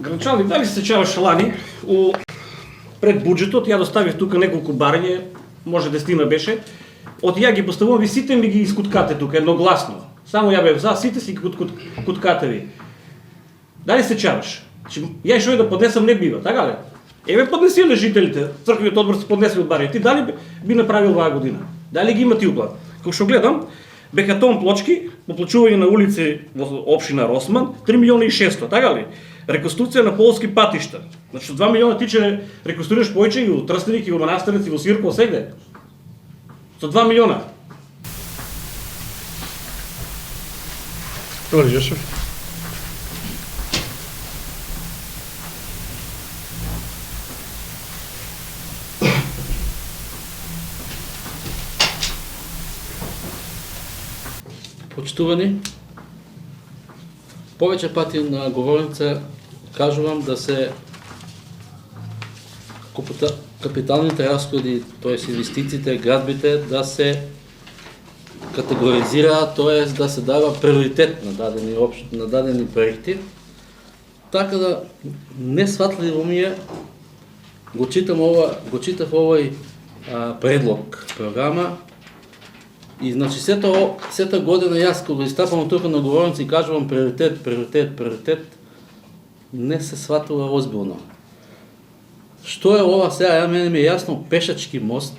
Speaker 2: Гранчалник, дали се сечаваш лани, пред буџетот, ја доставих тука неколку барање, може 10 беше, од ја ги поставувам, ви сите ми ги искуткате тука, едногласно. Само ја бев за, сите си куткате ви. Дали се чаваш? Ја што да поднесам не бива, така ли? Еве поднеси на жителите, црквиот одбор се поднесли од барање. Ти дали би направил оваа година? Дали ги има ти уплат? Како што гледам, бекатон плочки, поплачување на улици во општина Росман, 3 милиона и 600, така ли? Реконструкција на полски патишта. Значи 2 милиона ти че реконструираш повеќе и во Трстеник, и во Манастирец, и во Свирков, сегде. Со 2 милиона.
Speaker 1: Воли, Јошев?
Speaker 3: Почитувани, повеќе пати на говорница кажувам да се капиталните разходи, т.е. инвестициите, градбите, да се категоризираат, т.е. да се дава приоритет на дадени проекти. Така да несватливо ми е, го читав овој предлог програма. И значи сета година јас кога истапам тука на говорница и кажувам приоритет, не се сватува озбилно. Што е ова сега? Мене ми е јасно, пешачки мост,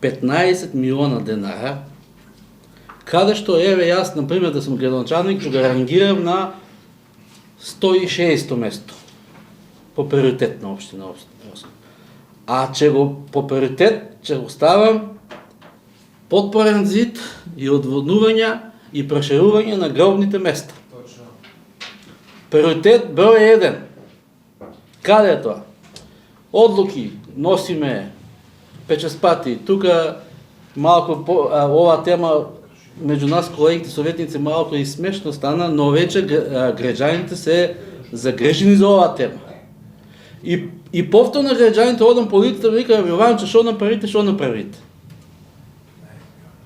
Speaker 3: 15 милиона денара, каде што еве јас, например, да сум градоначалник, ќе го рангирам на 160 место по приоритет на општина. А че го по приоритет, че го ставам подпорен зид и одводнување и проширување на гробните места. Приоритет број 1. Каде е тоа? Одлуки носиме печеспати. Тука малку ова тема меѓу нас колегите советници малку и смешно стана, но вече граѓаните се загрижени за оваа тема. И повторно граѓаните одам по улицата и вика, Јованче, што направите?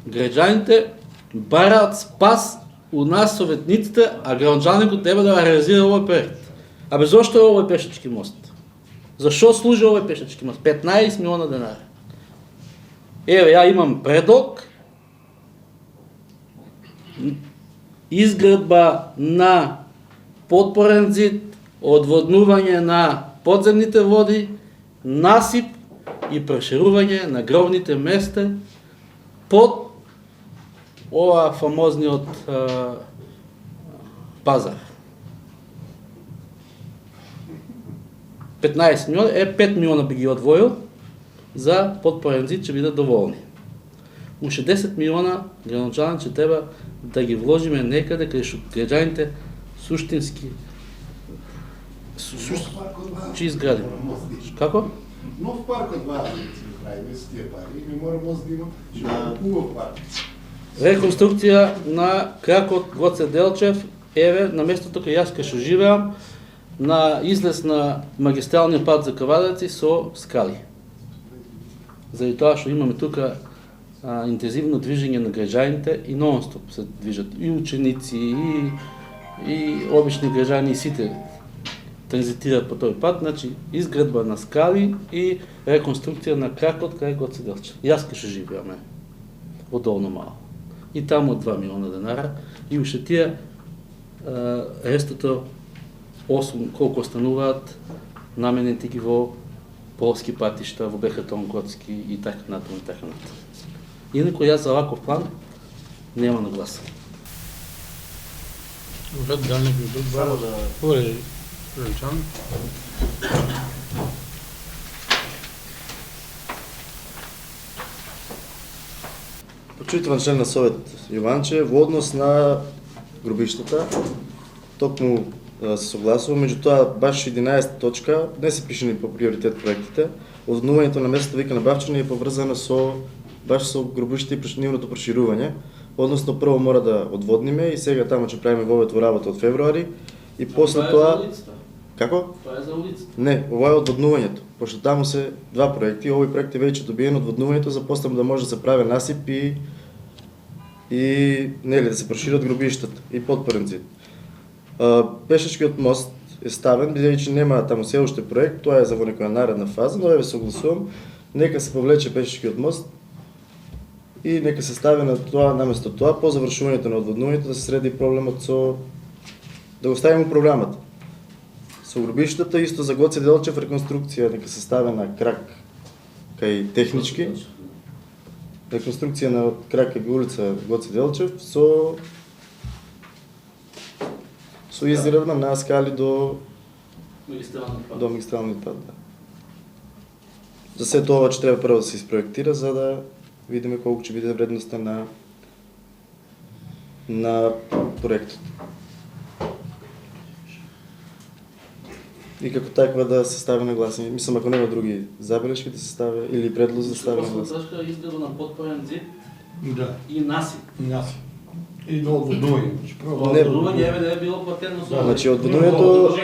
Speaker 3: Граѓаните бараат спас у нас советниците, а градоначалникот треба да реализира овој проект. Абе зошто е овој пешачки мост? Зашо служи овој пешачки мост? 15 милиона денара. Еве, ја имам предлог, изградба на подпорен зид, одводнување на подземните води, насип и проширување на гробните места под ова фамозниот пазар. 15 милиона, 5 милиона би ги одвоил за подпорен зид, ќе бидат доволни. Уште 10 милиона градоначалник ќе треба да ги вложиме некаде каде што граѓаните суштински ќе изградиме. Како?
Speaker 7: Нов парк од Варна ќе правиме с тие пари и ми мора мост да има убав парк.
Speaker 3: Реконструкција на кракот Гоце Делчев, еве, на местото кај јас кај што живеам, на излез на магистралниот пат за Кавадаци со скали. Заради тоа што имаме тука интензивно движење на граѓаните и нон-стоп се движат и ученици, и обични граѓани, и сите транзитираат по тој пат, значи изградба на скали и реконструкција на кракот кај Гоце Делчев. Јас кај што живеаме, одолно мало. И таму 2 милиона денара, и уште тие рестото 8 колку остануваат наменети ги во полски патишта, во бекатон готски и така натаму и така натаму. Инако јас за ваков план нема нагласа.
Speaker 1: Дали некој друг бар? Говори, Гранчалник.
Speaker 4: Почитуван член на Совет Јованче, во однос на гробиштата, токму се согласува, меѓутоа баш 11 точка, не се пишени по приоритет проектите, одводнувањето на местото Вика на Бавчани е поврзано баш со гробиштата и нивното проширување, односно прво мора да одводниме и сега таму ќе правиме вовет во работа од февруари и после тоа... Како?
Speaker 3: Тоа е за улицата.
Speaker 4: Не, ова е одводнувањето, пошто таму се два проекти, овој проект е веќе добиен одводнувањето за после да може да се прави насип и нели да се прошират гробиштата и подпорен зид. Пешачкиот мост е ставен, бидејќи нема таму се уште проект, тоа е за во некоја наредна фаза, но еве согласувам, нека се повлече пешачкиот мост и нека се стави на тоа наместо тоа по завршувањето на одводнувањето да се среди проблемот да го ставиме у програмата. Со гробиштата исто за Гоце Делчев реконструкција нека се стави на крак кај технички. Реконструкција на крак кај улица Гоце Делчев со изгревна на скали до магистрални пат. Да. За се тоа ќе треба прво да се испроектира за да видиме колку ќе биде вредноста на проектот. И како таква да се стави на гласање. Мислам, ако нема други забелешки да се стави или предлози да се стави на гласање.
Speaker 3: Точка е изгледа на подпорен зид
Speaker 1: Да.
Speaker 3: и насип.
Speaker 1: И до одводнување.
Speaker 3: Одводување еве да е било платено со.
Speaker 4: Значи одводнувањето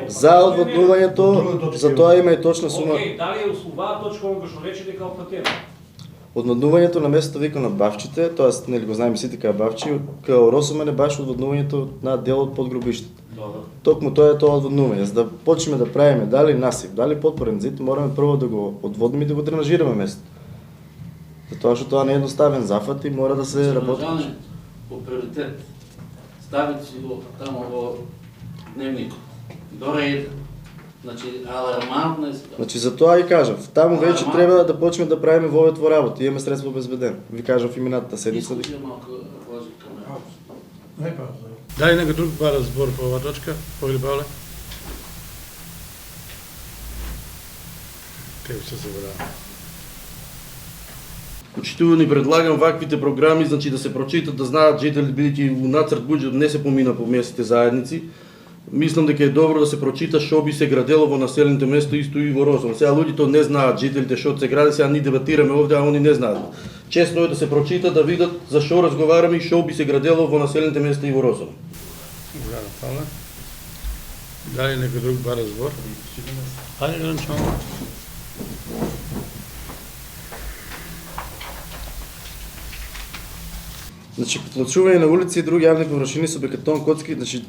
Speaker 4: за одводнувањето, за тоа има и точна сума.
Speaker 2: Океј, дали е условаа точка онка што рече дека е оплатено?
Speaker 4: Одводнувањето на местото Вика на Бавчите, тоа нели го знаеме сите кај Бавчи, кај Росомен е баш одводнувањето на делот под гробиштата. Токму тоа е тоа одводнување. За да почнеме да правиме дали насип, дали подпорен зид, мораме прво да го одводниме и да го дренажираме место. Затоа што тоа не е едноставен зафат и мора да се работи.
Speaker 3: По приоритет. Ставите си го тамо во дневникот. До ред. Значи алармантна е ситуација.
Speaker 4: Значи за тоа и кажав, таму веќе треба да почнеме да правиме вовет во работа, имаме средства обезбедено. Ви кажав и минатата седмица.
Speaker 3: Искам малку разложи камера.
Speaker 1: Дали некој друг бара збор по оваа точка? Погли Павле? Како се забрава?
Speaker 5: Почитувани, предлагам ваквите програми, значи да се прочитат, да знаат жители, бидејќи у нацрт буџет не се помина по местните заедници. Мислам дека е добро да се прочита што би се градело во населените места исто и во Росман. Сега луѓето не знаат жителите што се гради, сега ни дебатираме овде, а они не знаат. Честно е да се прочита, да видат за што разговараме и што би се градело во населените места и во Росман.
Speaker 1: Благодарам, Павле. Дали некој друг бара збор? Ајде, Ранчо.
Speaker 4: Значи, подплачување на улици и други јавни површини со бетон коцки, значи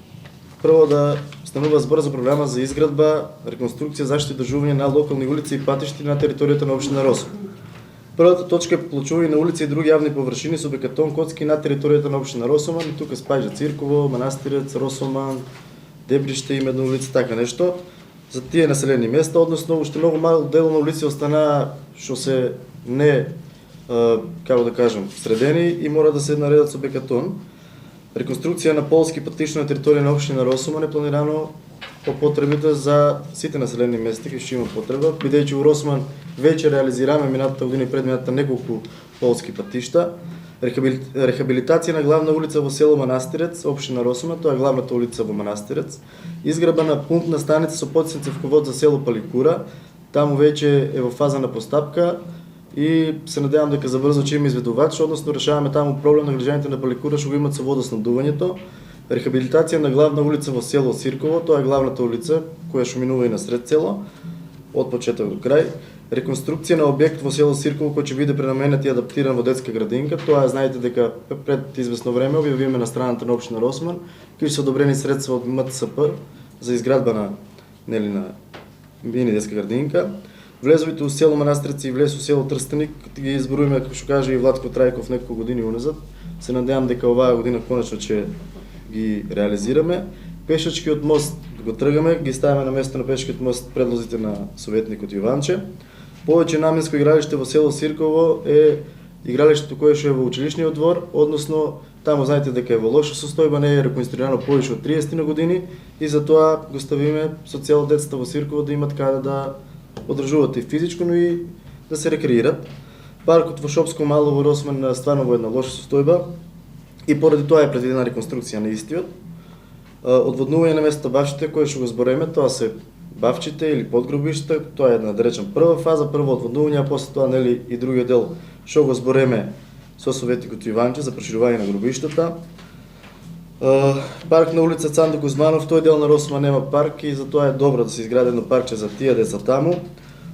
Speaker 4: прво да станува збор за програма за изградба, реконструкција, заштита и одржување на локални улици и патишти на територијата на општина Росман. Првата точка е подплачување на улици и други јавни површини со бетон коцки на територијата на општина Росман, и тука спаѓа Цирково, Манастирец, Росоман, Дебриште и една улица, така нешто. За тие населени места, односно уште многу мал дел на улици останаа што се не како да кажам, средени и мора да се наредат со бекатон. Реконструкција на полски патишта на територија на општина Росман е планирано по потребите за сите населени места кои што има потреба, бидејќи во Росман веќе реализираме минатата година и предмината неколку полски патишта. Рехабилитација на главна улица во село Манастирец, општина Росман, тоа е главната улица во Манастирец. Изградбена пумпна станица со потисен цевковод за село Паликура, таму веќе е во фаза на постапка и се надевам дека забрзо ќе има изведувач, односно решаваме таму проблем на граѓаните на Паликура што го имат со водоснабдувањето. Рехабилитација на главна улица во село Сирково, тоа е главната улица која што минува и на сред село, од почеток до крај. Реконструкција на објект во село Сирково кој ќе биде пренаменет и адаптиран во детска градинка. Тоа знаете дека пред известно време објавивме на страната на општина Росман, кои се одобрени средства од МТСП за изградба на мини детска градинка. Влезовите у село Манастирец и влез у село Трстеник ги изброиме, како што каже и Владко Трајков неколку години уназад. Се надевам дека оваа година конечно ќе ги реализираме. Пешачкиот мост го тргаме, ги ставаме на место на пешачкиот мост предлозите на советникот Јованче. Повеќе наменско игралиште во село Сирково е игралиштето кое што е во училишниот двор, односно таму знаете дека е во лоша состојба, не е реконструирано повеќе од 30 години и затоа го ставиме со цел децата во Свирково да имат каде да одржуваат и физичко, но и да се рекреират. Паркот во Шопско мало во Росман стварно во една лоша состојба и поради тоа е предвидена реконструкција на истиот. Одводнување на местото бавчите кое што го збореме, тоа се бавчите или подгробишта, тоа е една да речем прва фаза, прво одводнување, а после тоа нели и другиот дел што го збореме со советникот Иванче за проширување на гробиштата. Парк на улица Цанде Кузманов, тој дел на Росман нема парк и затоа е добро да се изгради едно паркче за тие деца таму.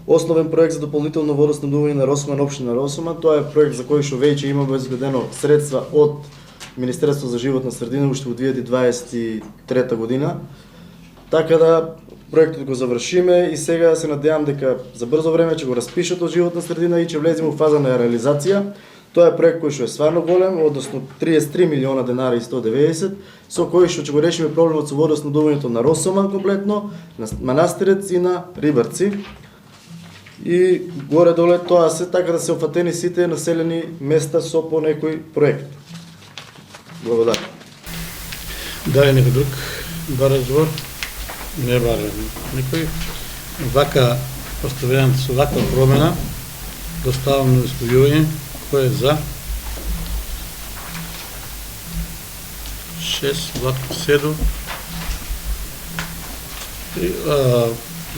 Speaker 4: Основен проект за дополнително водоснабдување на Росман, општина Росман, тоа е проект за кој што веќе има обезбедено средства од Министерство за животна средина уште во 2023 година. Така да проектот го завршиме и сега се надевам дека за брзо време ќе го распишат од животна средина и ќе влеземе во фаза на реализација. Тоа е проект кој што е стварно голем, односно 33 милиона денари и 190, со кој што ќе го решиме проблемот со водоснабдувањето на Росоман комплетно, на Манастирец и на Рибарци. И горе-доле тоа се така да се офатени сите населени места со по некој проект. Благодарам.
Speaker 1: Дали некој друг бара збор? Не бара никој. Вака поставената со ваква промена, доставам на исполнување. Кој е за? 6, Владко 7.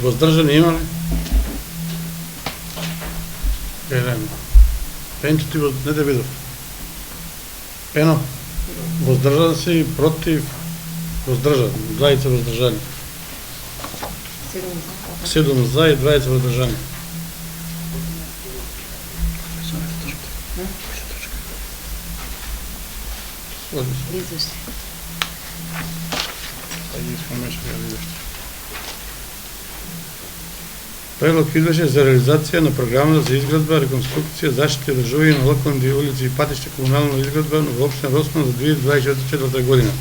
Speaker 1: Воздржани има ли? Еден. Пенчо ти не те видов. Пено. Воздржан се и против. Воздржан. 20 воздржани. 7 за и 20 воздржани.
Speaker 6: Извеште.
Speaker 1: Предлог извеше за реализација на програма за изградба, реконструкција, заштита и одржување на локални улици и патишта комунална изградба во општина Росман за 2024 година.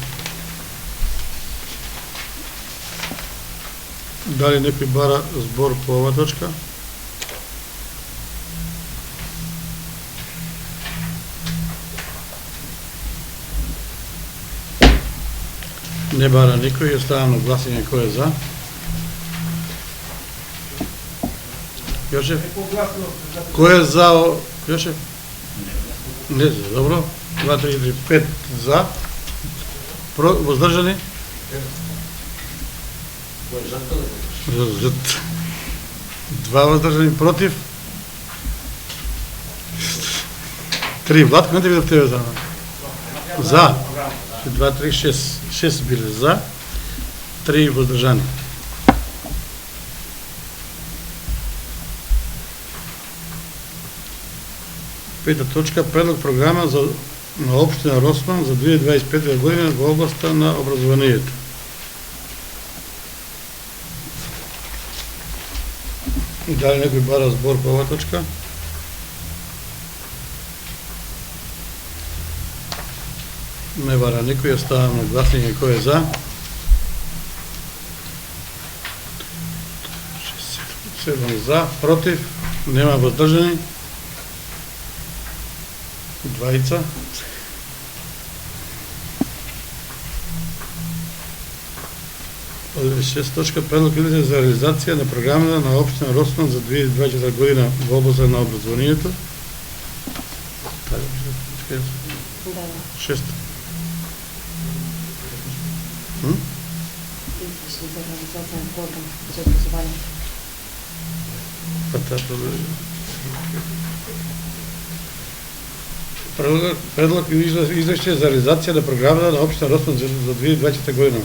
Speaker 1: Дали некој бара збор по оваа точка? Не бара никој, оставам на гласање кој е за. Јошев? Кој е за? Јошев? Не за, добро. 2, 3, 4, 5 за. Воздржани? Два воздржани против. 3. Владко, не те видов тебе за? За. 2, 3, 6. 6 биле за. 3 воздржани. Пета точка, предлог програма на општина Росман за 2025 година во областа на образованието. Дали некој бара збор по оваа точка? Не бара никој, оставам на гласање кој е за. 7 за, против, нема воздржани. 2. Од 6 точка, предлог извеше за реализација на програмата на општина Росман за 2024 година во областа на образованието. 6.
Speaker 6: Извеште за реализација на програм за образование.
Speaker 1: Предлог извеше за реализација на програмата на општина Росман за 2024 година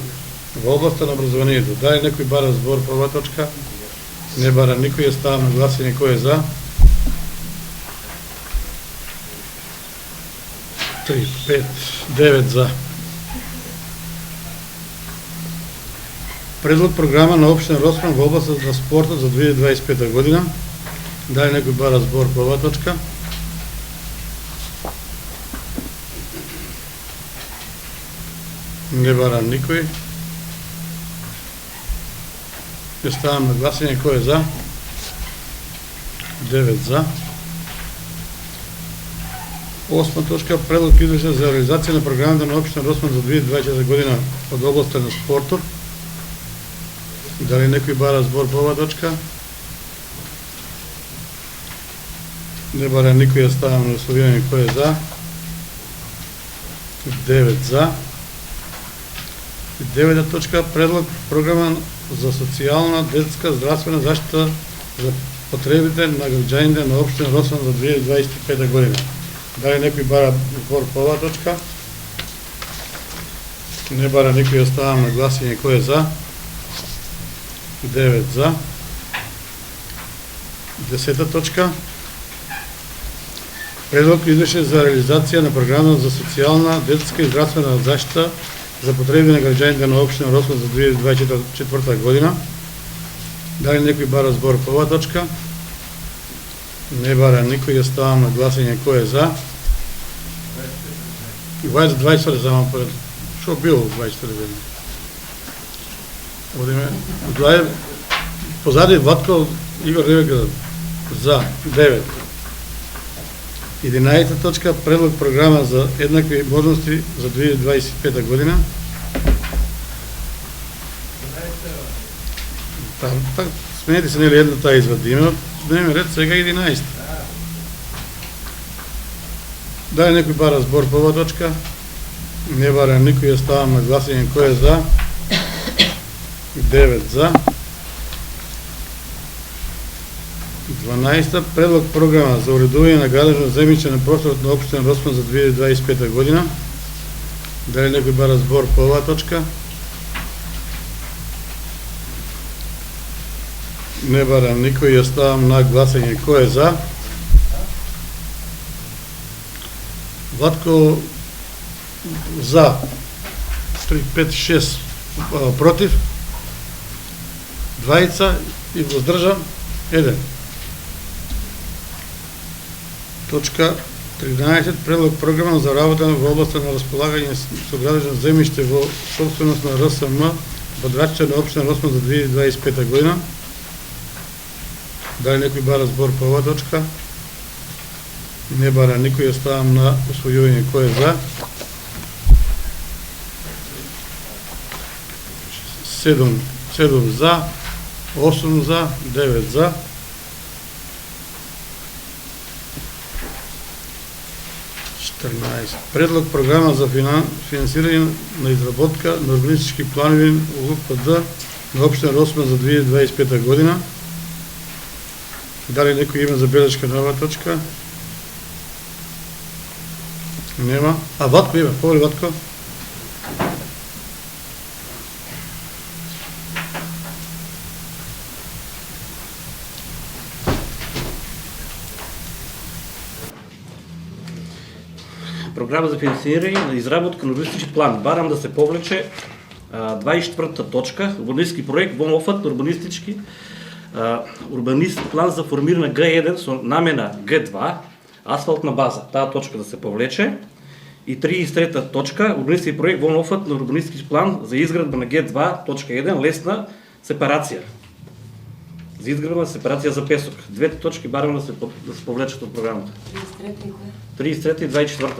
Speaker 1: во областа на образованието. Дали некој бара збор по оваа точка? Не бара никој, ставам на гласање кој е за. 3, 5, 9 за. Предлог програма на општина Росман во областа на спортот за 2025 година. Дали некој бара збор по оваа точка? Не бара никој. Ќе ставам на гласање кој е за. 9 за. Осма точка, предлог извршен за реализација на програмата на општина Росман за 2024 година од областа на спортот. Дали некој бара збор по оваа точка? Не бара никој, ја ставам на условирање кој е за. 9 за. И 9 точка, предлог програма за социјална, детска, здравствена заштита за потребите на граѓаните на општина Росман за 2025 година. Дали некој бара збор по оваа точка? Не бара никој, ја ставам на гласање кој е за. 9 за. 10 точка. Предлог извршен за реализација на програма за социјална, детска и здравствена заштита за потреби на граѓаните на општина Росман за 2024 година. Дали некој бара збор по оваа точка? Не бара никој, ја ставам на гласање кој е за. И вај за 24 само поред. Шо било 24 година? Одиме, позади Ватко Игор Ревека за 9. 11 точка, предлог програма за еднакви можности за 2025 година. Смените се нели една таа извадиме, дневен ред сега 11. Дали некој бара збор по оваа точка? Не бара никој, ја ставам на гласање кој е за. 9 за. 12. Предлог програма за уредување на градежно земјиште на просторот на општина Росман за 2025 година. Дали некој бара збор по оваа точка? Не бара никој, ја ставам на гласање кој е за. Ватко за 3, 5, 6 против, двајца и воздржан 1. Точка 13. Предлог програма за работа во областа на располагање со градежно земјиште во собственост на РСМ Бадрачче на општина Росман за 2025 година. Дали некој бара збор по оваа точка? Не бара никој, ја ставам на усвојување кој е за. 7 за, 8 за, 9 за. 14. Предлог програма за финансирање на изработка на урбанистички планови УПД на општина Росман за 2025 година. Дали некој има забелешка на оваа точка? Нема. А Ватко има, повели Ватко.
Speaker 2: Програма за финансирање на изработка на урбанистички план. Барам да се повлече 24-та точка, урбанистички проект во МОФАТ на урбанистички план за формирана Г1 со намена Г2, асфалтна база. Таа точка да се повлече. И 33-та точка, урбанистички проект во МОФАТ на урбанистички план за изградба на Г2.1, лесна сепарација. За изградба на сепарација за песок. Двете точки барам да се повлечат од програмата. 33 и 24.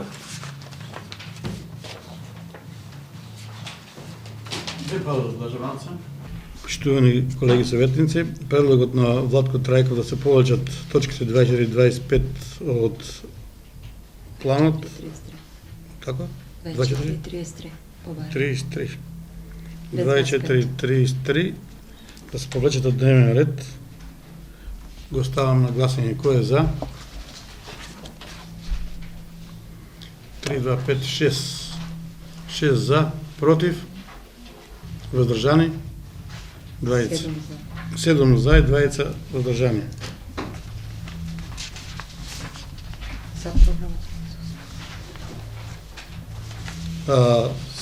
Speaker 1: Поштувани колеги советници, предлогот на Владко Трајков да се повлечат точките 24 и 25 од планот. Како?
Speaker 6: 24 и 33.
Speaker 1: 33. 24 и 33 да се повлечат од дневен ред. Го ставам на гласање кој е за. 3, 2, 5, 6. 6 за, против, воздржани, 20. 7 за и 20 воздржани.
Speaker 6: За програмата.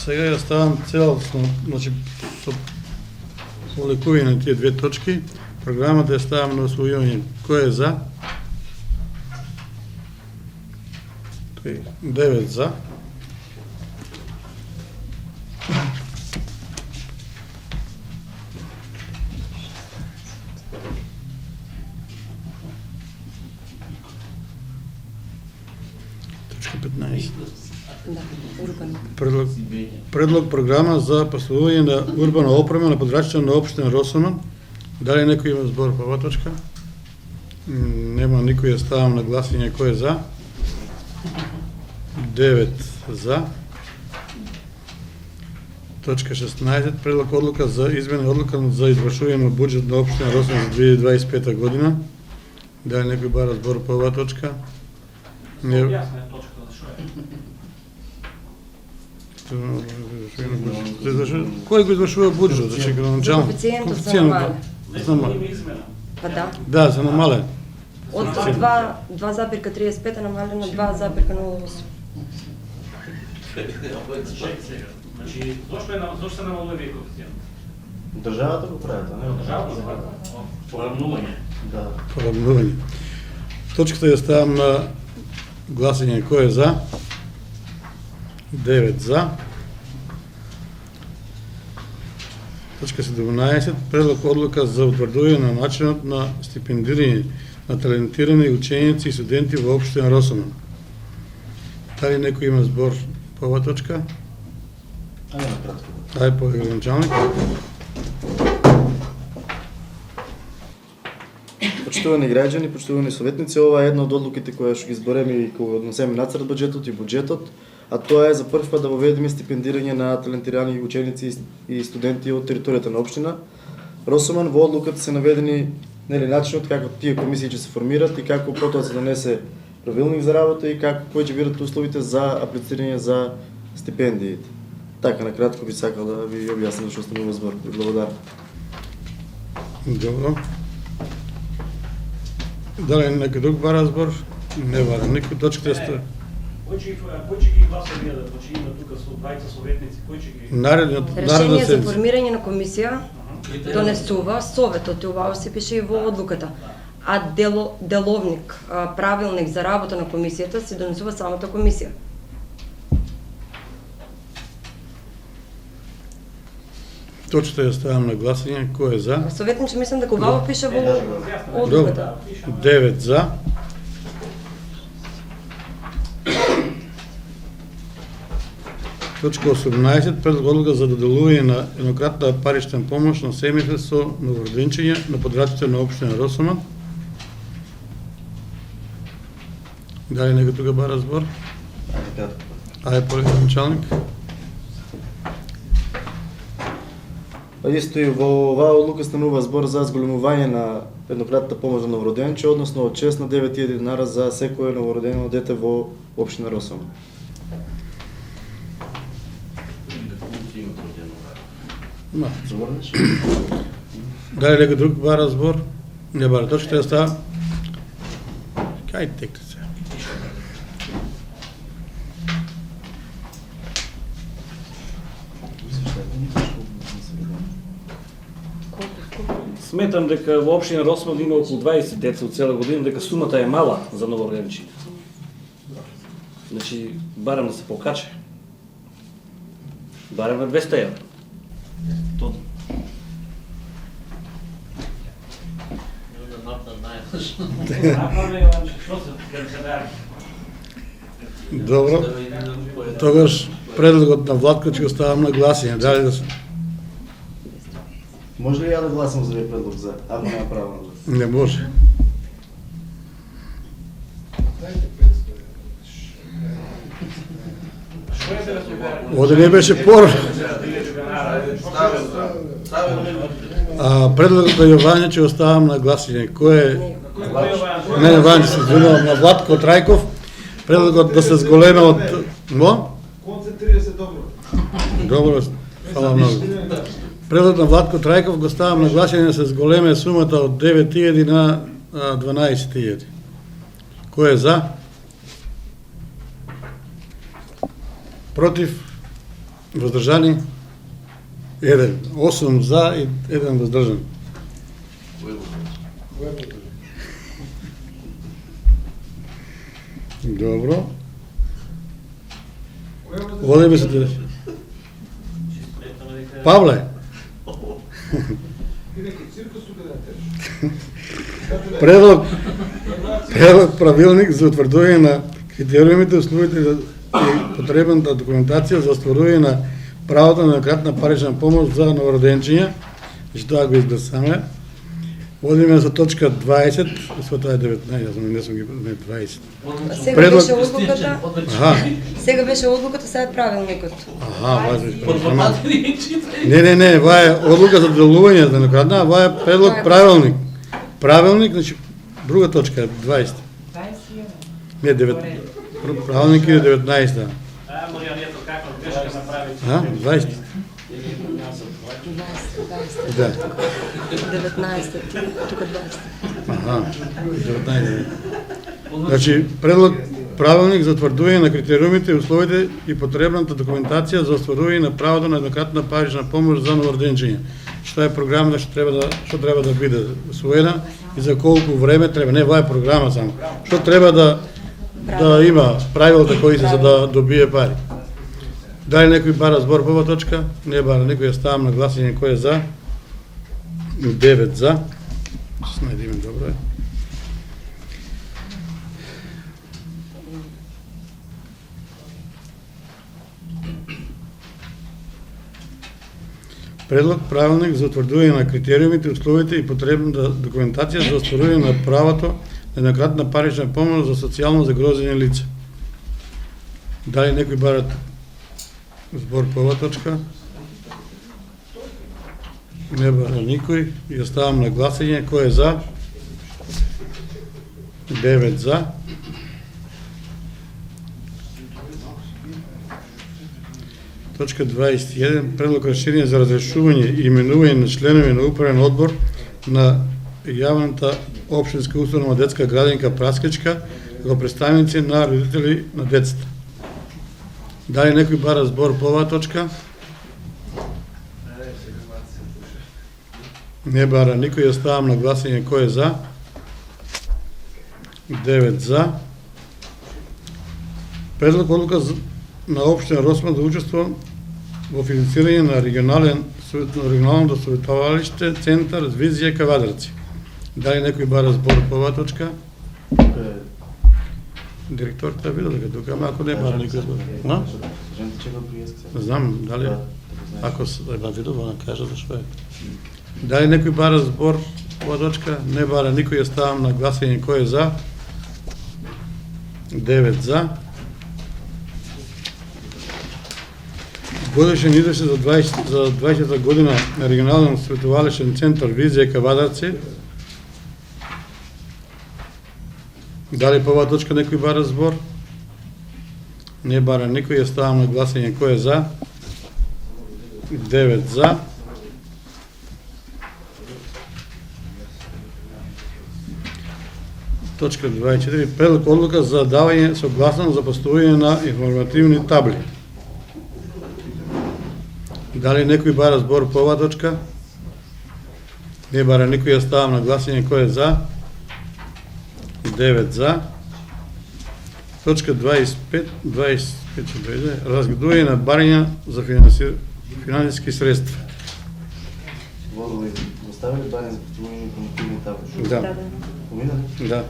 Speaker 1: Сега ја ставам целосно, значи, со олекување на тие две точки, програмата ја ставам на усвојување. Кој е за? 9 за. Предлог програма за поставување на урбана опрема на подрачјата на општина Росоман. Дали некој има збор по оваа точка? Нема никој, ја ставам на гласање. Кој е за? 9 за. Точка 16. Предлог одлука за измена одлука за извршување на буџет на општина Росоман за 2025 година. Дали некој бара збор по оваа точка? Не. Кој го извршува буџет? Значи градоначалник.
Speaker 6: Коефициентот се намален. Па да.
Speaker 1: Да, се намален.
Speaker 6: Од 2,35 намален на 2,08.
Speaker 2: Значи, зошто се намалува вие коефициент?
Speaker 4: Државата го прави, не?
Speaker 2: Државата го прави. Поравнување.
Speaker 4: Да.
Speaker 1: Поравнување. Точката ја ставам на гласање. Кој е за? 9 за. Точка 17. Предлог одлука за утврдување на начинот на стипендирање на талентирани ученици и студенти во општина Росоман. Дали некој има збор по оваа точка?
Speaker 4: Ајде на кратко.
Speaker 1: Ајде по градоначалник.
Speaker 4: Почитувани граѓани, почитувани советници, ова е една од одлуките која што ги збореме и кога однесеме нацрт буџетот и буџетот, а тоа е за прв пат да воведеме стипендирање на талентирани ученици и студенти од територијата на општина Росоман. Во одлуката се наведени начинот како тие комисии ќе се формираат и како потоа се донесе правилник за работа и како кои ќе бидат условите за аплицирање за стипендиите. Така, накратко би сакал да ви објаснам што станува збор. Благодарам.
Speaker 1: Добро. Дали некој друг бара збор? Не бара. Некој точка е стои.
Speaker 2: Кој ќе ги гласа вие да има тука со двајца советници? Кој ќе ги
Speaker 6: Решение за формирање на комисија донесува советот и ова се пише и во одлуката. А деловник, правилник за работа на комисијата се донесува самата комисија.
Speaker 1: Точката ја ставам на гласање. Кој е за?
Speaker 6: Советниче мислам дека ова пише во одлуката.
Speaker 1: 9 за. Точка 18. Предлог одлука за доделување на еднократна парична помош на семејства со новороденчиња на подрачите на општина Росоман. Дали некој тука бара збор?
Speaker 4: Ајде кратко.
Speaker 1: Ајде по началник.
Speaker 4: Исто и во оваа одлука станува збор за зголемување на еднократната помош за новороденче, односно од 6 на 9.000 динара за секое новородено дете во општина Росоман.
Speaker 1: Дали некој друг бара збор? Не бара. Точката ја става. Кај текте се.
Speaker 2: Сметам дека во општина Росман има околу 20 деца од цела година, дека сумата е мала за новороденчиња. Значи, барам да се покаче. Барам на 200 евра.
Speaker 1: Добро. Тогаш предлогот на Владко ќе го ставам на гласање. Дали да се...
Speaker 4: Може ли ја да гласам за овој предлог за, ако нема право на глас?
Speaker 1: Не може. Оде не беше пор. Предлогот на Јовање ќе го ставам на гласање. Кој е? Не, Јовање се извинувам, на Владко Трајков. Предлогот да се зголеме од... Мо?
Speaker 7: Концентрира се добро.
Speaker 1: Добро, фала многу. Предлогот на Владко Трајков го ставам на гласање да се зголеме сумата од 9.000 на 12.000. Кој е за? Против? Воздржани? 1. 8 за и 1 воздржан. Добро. Воде би се те... Павле? Предлог правилник за утврдување на критериумите, условите за и потребната документација за остварување на правото на еднократна парична помош за новороденчиња, значи тоа го изгласаме. Одиме за точка 20, со тоа е 19, јас не сум ги не 20.
Speaker 6: Сега
Speaker 1: Предлог-
Speaker 6: беше одлуката,
Speaker 1: Аха,
Speaker 6: сега беше одлуката, сега е правилникот.
Speaker 1: важи. Не, ова е одлука за делување за еднократна, а ова е предлог правилник. Правилник, значи друга точка е 20. Не, 9. Правилник е 19. А, 20. Да.
Speaker 6: 19, тука 20.
Speaker 1: Аха, 19. Значи, предлог правилник за утврдување на критериумите, условите и потребната документација за остварување на правото на еднократна парична помош за новороденчиња. Што е програма што треба да биде усвоена и за колку време треба. Не, ова е програма само. Што треба да има правилата кои се за да добие пари. Дали некој бара збор по оваа точка? Не бара никој, ја ставам на гласање кој е за. 9 за. Се најдеме добро е. Предлог правилник за утврдување на критериумите, условите и потребната документација за остварување на правото на еднократна парична помош за социјално загрозени лица. Дали некој бара збор по оваа точка? Не бара никој. Ја ставам на гласање. Кој е за? 9 за. Точка 21. Предлог решение за разрешување и именување на членови на управен одбор на јавната општинска установа детска градинка Праскичка како представници на родители на децата. Дали некој бара збор по оваа точка? Не бара никој, ја ставам на гласање кој е за. 9 за. Предлог одлука на општина Росман за учество во финансирање на регионалното советовалиште Центар Визија Кавадарци. Дали некој бара збор по оваа точка? Директората видел дека тука, ама ако не бара никој збор. Знам, дали ако се да видел, она кажа зашто е. Дали некој бара збор по оваа точка? Не бара никој, ја ставам на гласање кој е за. 9 за. Годишен извештај за 20 година на регионален советовалишен центар Визија Кавадарци. Дали по оваа точка некој бара збор? Не бара никој, ја ставам на гласање кој е за. 9 за. Точка 24. Предлог одлука за давање согласност за постојање на информативни табли. Дали некој бара збор по оваа точка? Не бара никој, ја ставам на гласање кој е за. 9 за. Точка 25 ќе дојде. Разгледување на барања за финансиски средства.
Speaker 4: Водови, оставили барање за постојање на информативни табли?
Speaker 1: Да.
Speaker 4: Поминали?
Speaker 1: Да.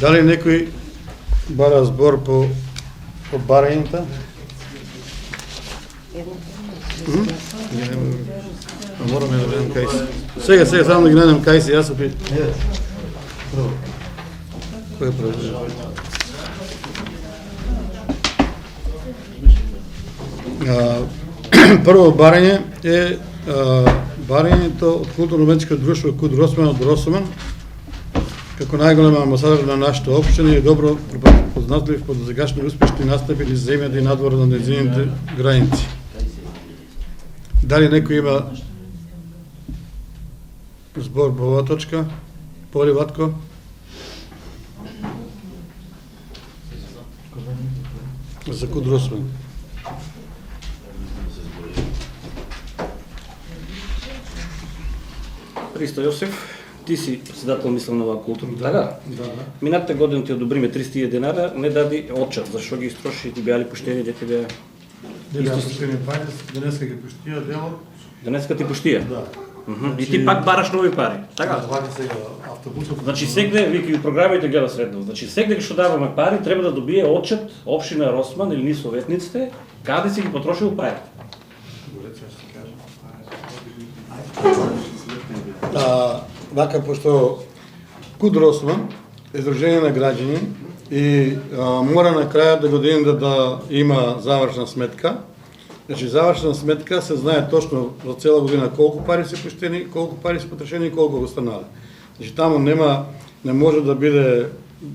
Speaker 1: Дали некој бара збор по барањата? Мораме да гледам кај си. Сега само да ги најдам кај си, јас опит.
Speaker 4: Прво.
Speaker 1: Кој е прво? Прво барање е барањето од културно-уметничко друштво Куд Росман од Росман, како најголем амбасадор на нашата општина и добро познатлив по досегашни успешни настапи низ земјата и надвор на нејзините граници. Дали некој има збор по оваа точка? Поли Ватко? За Куд Росман.
Speaker 2: Христо Јосиф, ти си председател мислам на оваа културна, така?
Speaker 1: Да.
Speaker 2: Минатата година ти одобриме 300.000 денара, не дади отчет, зашо ги истроши, ти беа ли поштени, дете беа...
Speaker 1: Дали ја поштени 20, денеска ги поштија дело?
Speaker 2: Денеска ти поштија?
Speaker 1: Да.
Speaker 2: И ти пак бараш нови пари. Така?
Speaker 1: Вака сега автобусот.
Speaker 2: Значи секде, вики и програмите гледа средно. Значи секде што даваме пари треба да добие отчет општина Росман или ние советниците каде си ги потрошил пари.
Speaker 1: Вака, пошто КУД Росман е Сдружение на граѓани и мора на крајот да година да има завршна сметка. Значи завршна сметка се знае точно за цела година колку пари се пуштени, колку пари се потрошени и колку останале. Значи таму не може да биде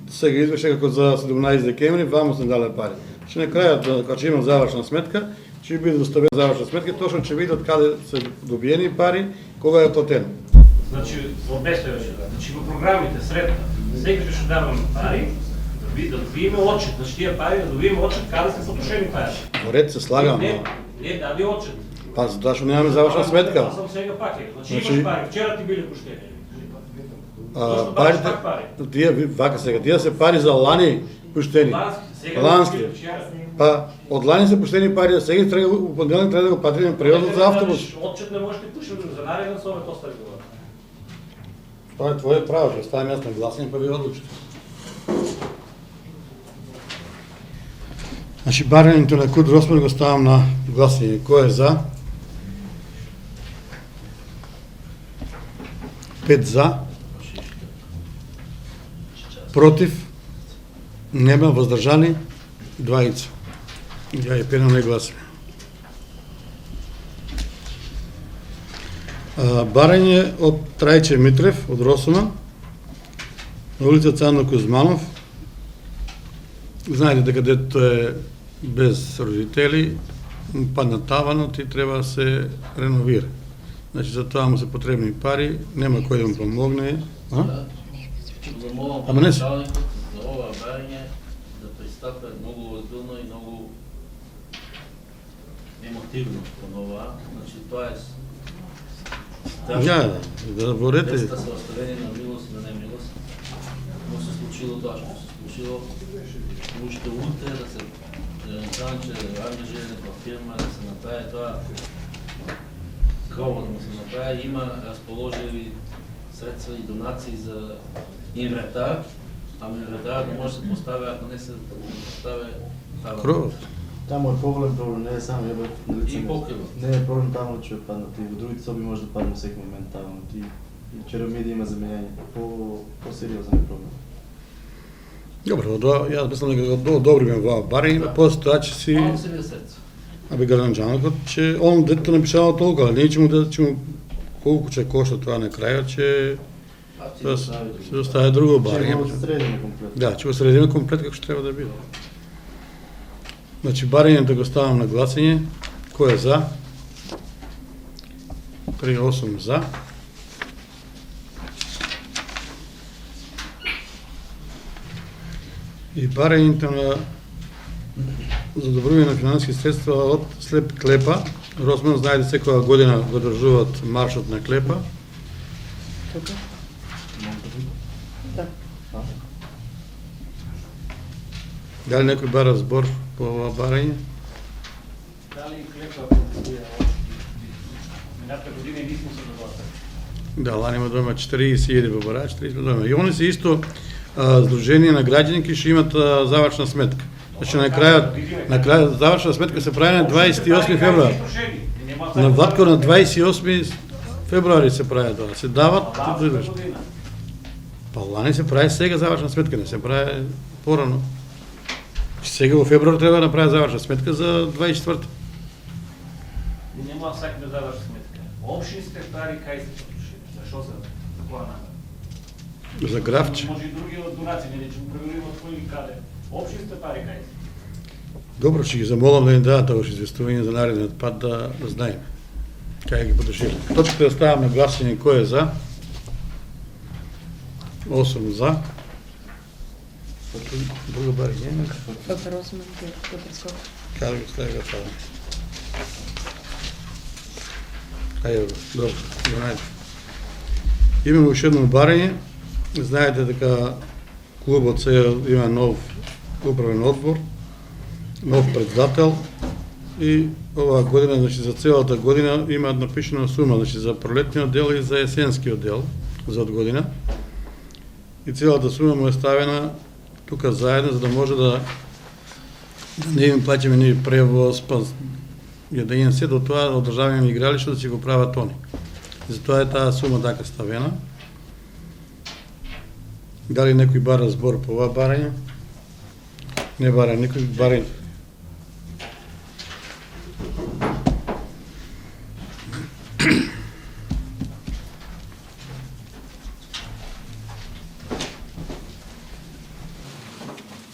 Speaker 1: сега извеше како за 17 декември, ваму се дале пари. Значи на крајот, кога ќе има завршна сметка, ќе биде доставена завршна сметка, точно ќе видат каде се добиени пари, кога е платено.
Speaker 2: Значи, обясняваше, значи во програмите средно, секогаш што даваме пари, да добиеме отчет, значи тие пари да добиеме отчет каде се потрошени пари.
Speaker 1: Во ред се слагам.
Speaker 2: Не, даде отчет.
Speaker 1: Па затоа што немаме завршна сметка.
Speaker 2: Аз сам сега пак е. Значи имаш пари, вчера ти биле пуштени.
Speaker 1: Парите, вака сега, тие се пари за лани пуштени. Лански. Па од лани се пуштени пари, сега треба у понеделник треба да го платиме превозот за автобус.
Speaker 2: Отчет не можеш да пуштиш за нареден совет остави го.
Speaker 1: Тоа е твое право, ќе ставам јас на гласање па ви одлучите. Значи барањето на КУД Росман го ставам на гласање. Кој е за? 5 за. Против? Нема, воздржани? 2. Ја е пена не гласање. Барање од Трајче Митрев од Росман на улица Цано Кузманов. Знаете дека детето е без родители, падна таванот и треба да се реновира. Значи за тоа му се потребни пари, нема кој да му помогне. Ама не се.
Speaker 3: За ова барање да пристапе многу озбилно и многу емотивно кон ова. Значи тоа е
Speaker 1: Да борете.
Speaker 3: Деца се оставени на милост и на немилост. Но се случило тоа што се случило. Уште утре да се че ангажиране во фирма да се направи тоа крово да му се направи. Има расположени средства и донации за инвентар, ама инвентарот не може да се постави ако не се постави тава.
Speaker 1: Кровот.
Speaker 4: Таму е проблем, не е само на лице.
Speaker 3: И покривот.
Speaker 4: Не е проблем таму ќе паднат и во другите соби може да падне всеки момент таму. И черомиди има заменјање. По-сериозен е проблем.
Speaker 1: Добро, јас мислам дека го добриме во барање, после тоа ќе си
Speaker 3: Мало се ви срце.
Speaker 1: абе граѓанот ќе он детето напишало толку, але не ќе му колку ќе кошта тоа на крајот, ќе се остави друго
Speaker 4: Ќе
Speaker 1: барање.
Speaker 4: го средиме комплет.
Speaker 1: Да, ќе го средиме комплет како што треба да биде. Значи барањето го ставам на гласање. Кој е за? 3-8 за. И барањето на задобрување на финансиски средства од Слеп Клепа. Росман, знаете, секоја година го држуваат маршот на Клепа.
Speaker 6: Да.
Speaker 1: Дали некој бара збор по ова барање?
Speaker 2: Дали Клепа протестира мината година и нисмо се догласали.
Speaker 1: Да, лани има дома 40.000 бабарачи, 30 дома. И они се исто Сдружение на граѓани кои ќе имат завршна сметка. Значи на крајот завршна сметка се прави на 28 февруари. На Ватко на 28 февруари се прави тоа. Се дават и придвижат. Па лани се прави сега завршна сметка, не се прави порано. Сега во февруар треба да направи завршна сметка за 24-та.
Speaker 2: Нема сакаме да заврши сметка. Општинските пари кај се потрошени? Зашо се такова намера?
Speaker 1: За графче.
Speaker 2: Може и други од донации, не ќе провериме од кој и каде. Општинските пари кај се?
Speaker 1: Добро, ќе ги замолам да ни дадат тоа известување за наредниот пат да знаеме. Кај ги потрошили. Точката да ставам на гласање кој е за. 8 за. Друга бари няма.
Speaker 6: Доктор Росман, доктор Скок.
Speaker 1: Кај го стави го това. Ајде, добро, знаете. Имаме уште едно барање. Знаете дека клубот сега има нов управен одбор, нов председател и оваа година, значи за целата година имаат напишана сума, значи за пролетниот дел и за есенскиот дел за од година. И целата сума му е ставена тука заедно, за да може да не им плаќаме ни превоз, па да им се до тоа од државни игралишта да си го прават они. Затоа е таа сума така ставена. Дали некој бара збор по ова барање? Не бара никој барање.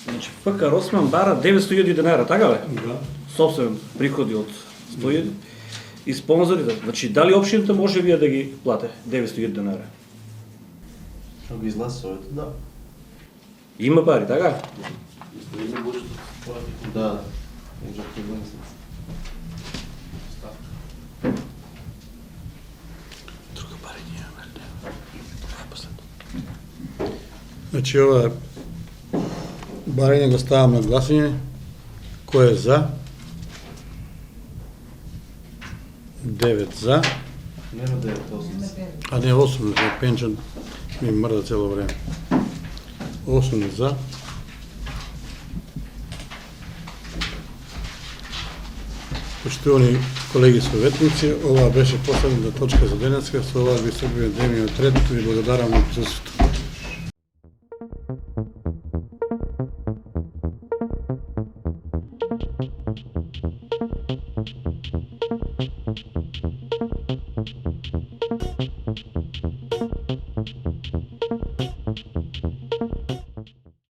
Speaker 2: Значи ФК Росман бара 900.000 денари, така бе?
Speaker 1: Да.
Speaker 2: Собствен приходи од 100.000 и спонзорите. Значи дали општината може вие да ги плате 900.000 денари?
Speaker 4: Што го излази Советот? Да.
Speaker 2: Има пари, така?
Speaker 4: Да. Може да го излази.
Speaker 1: Друго барање имаме. Значи ова барање го ставам на гласање. Кој е за? 9 за,
Speaker 4: Нема 9, 8.
Speaker 1: а не 8 за пенчан ми мрда цело време. 8 за. Почитувани колеги советници, ова беше последната точка за денеска, со ова ви србиме дневниот ред и благодарам на присуството.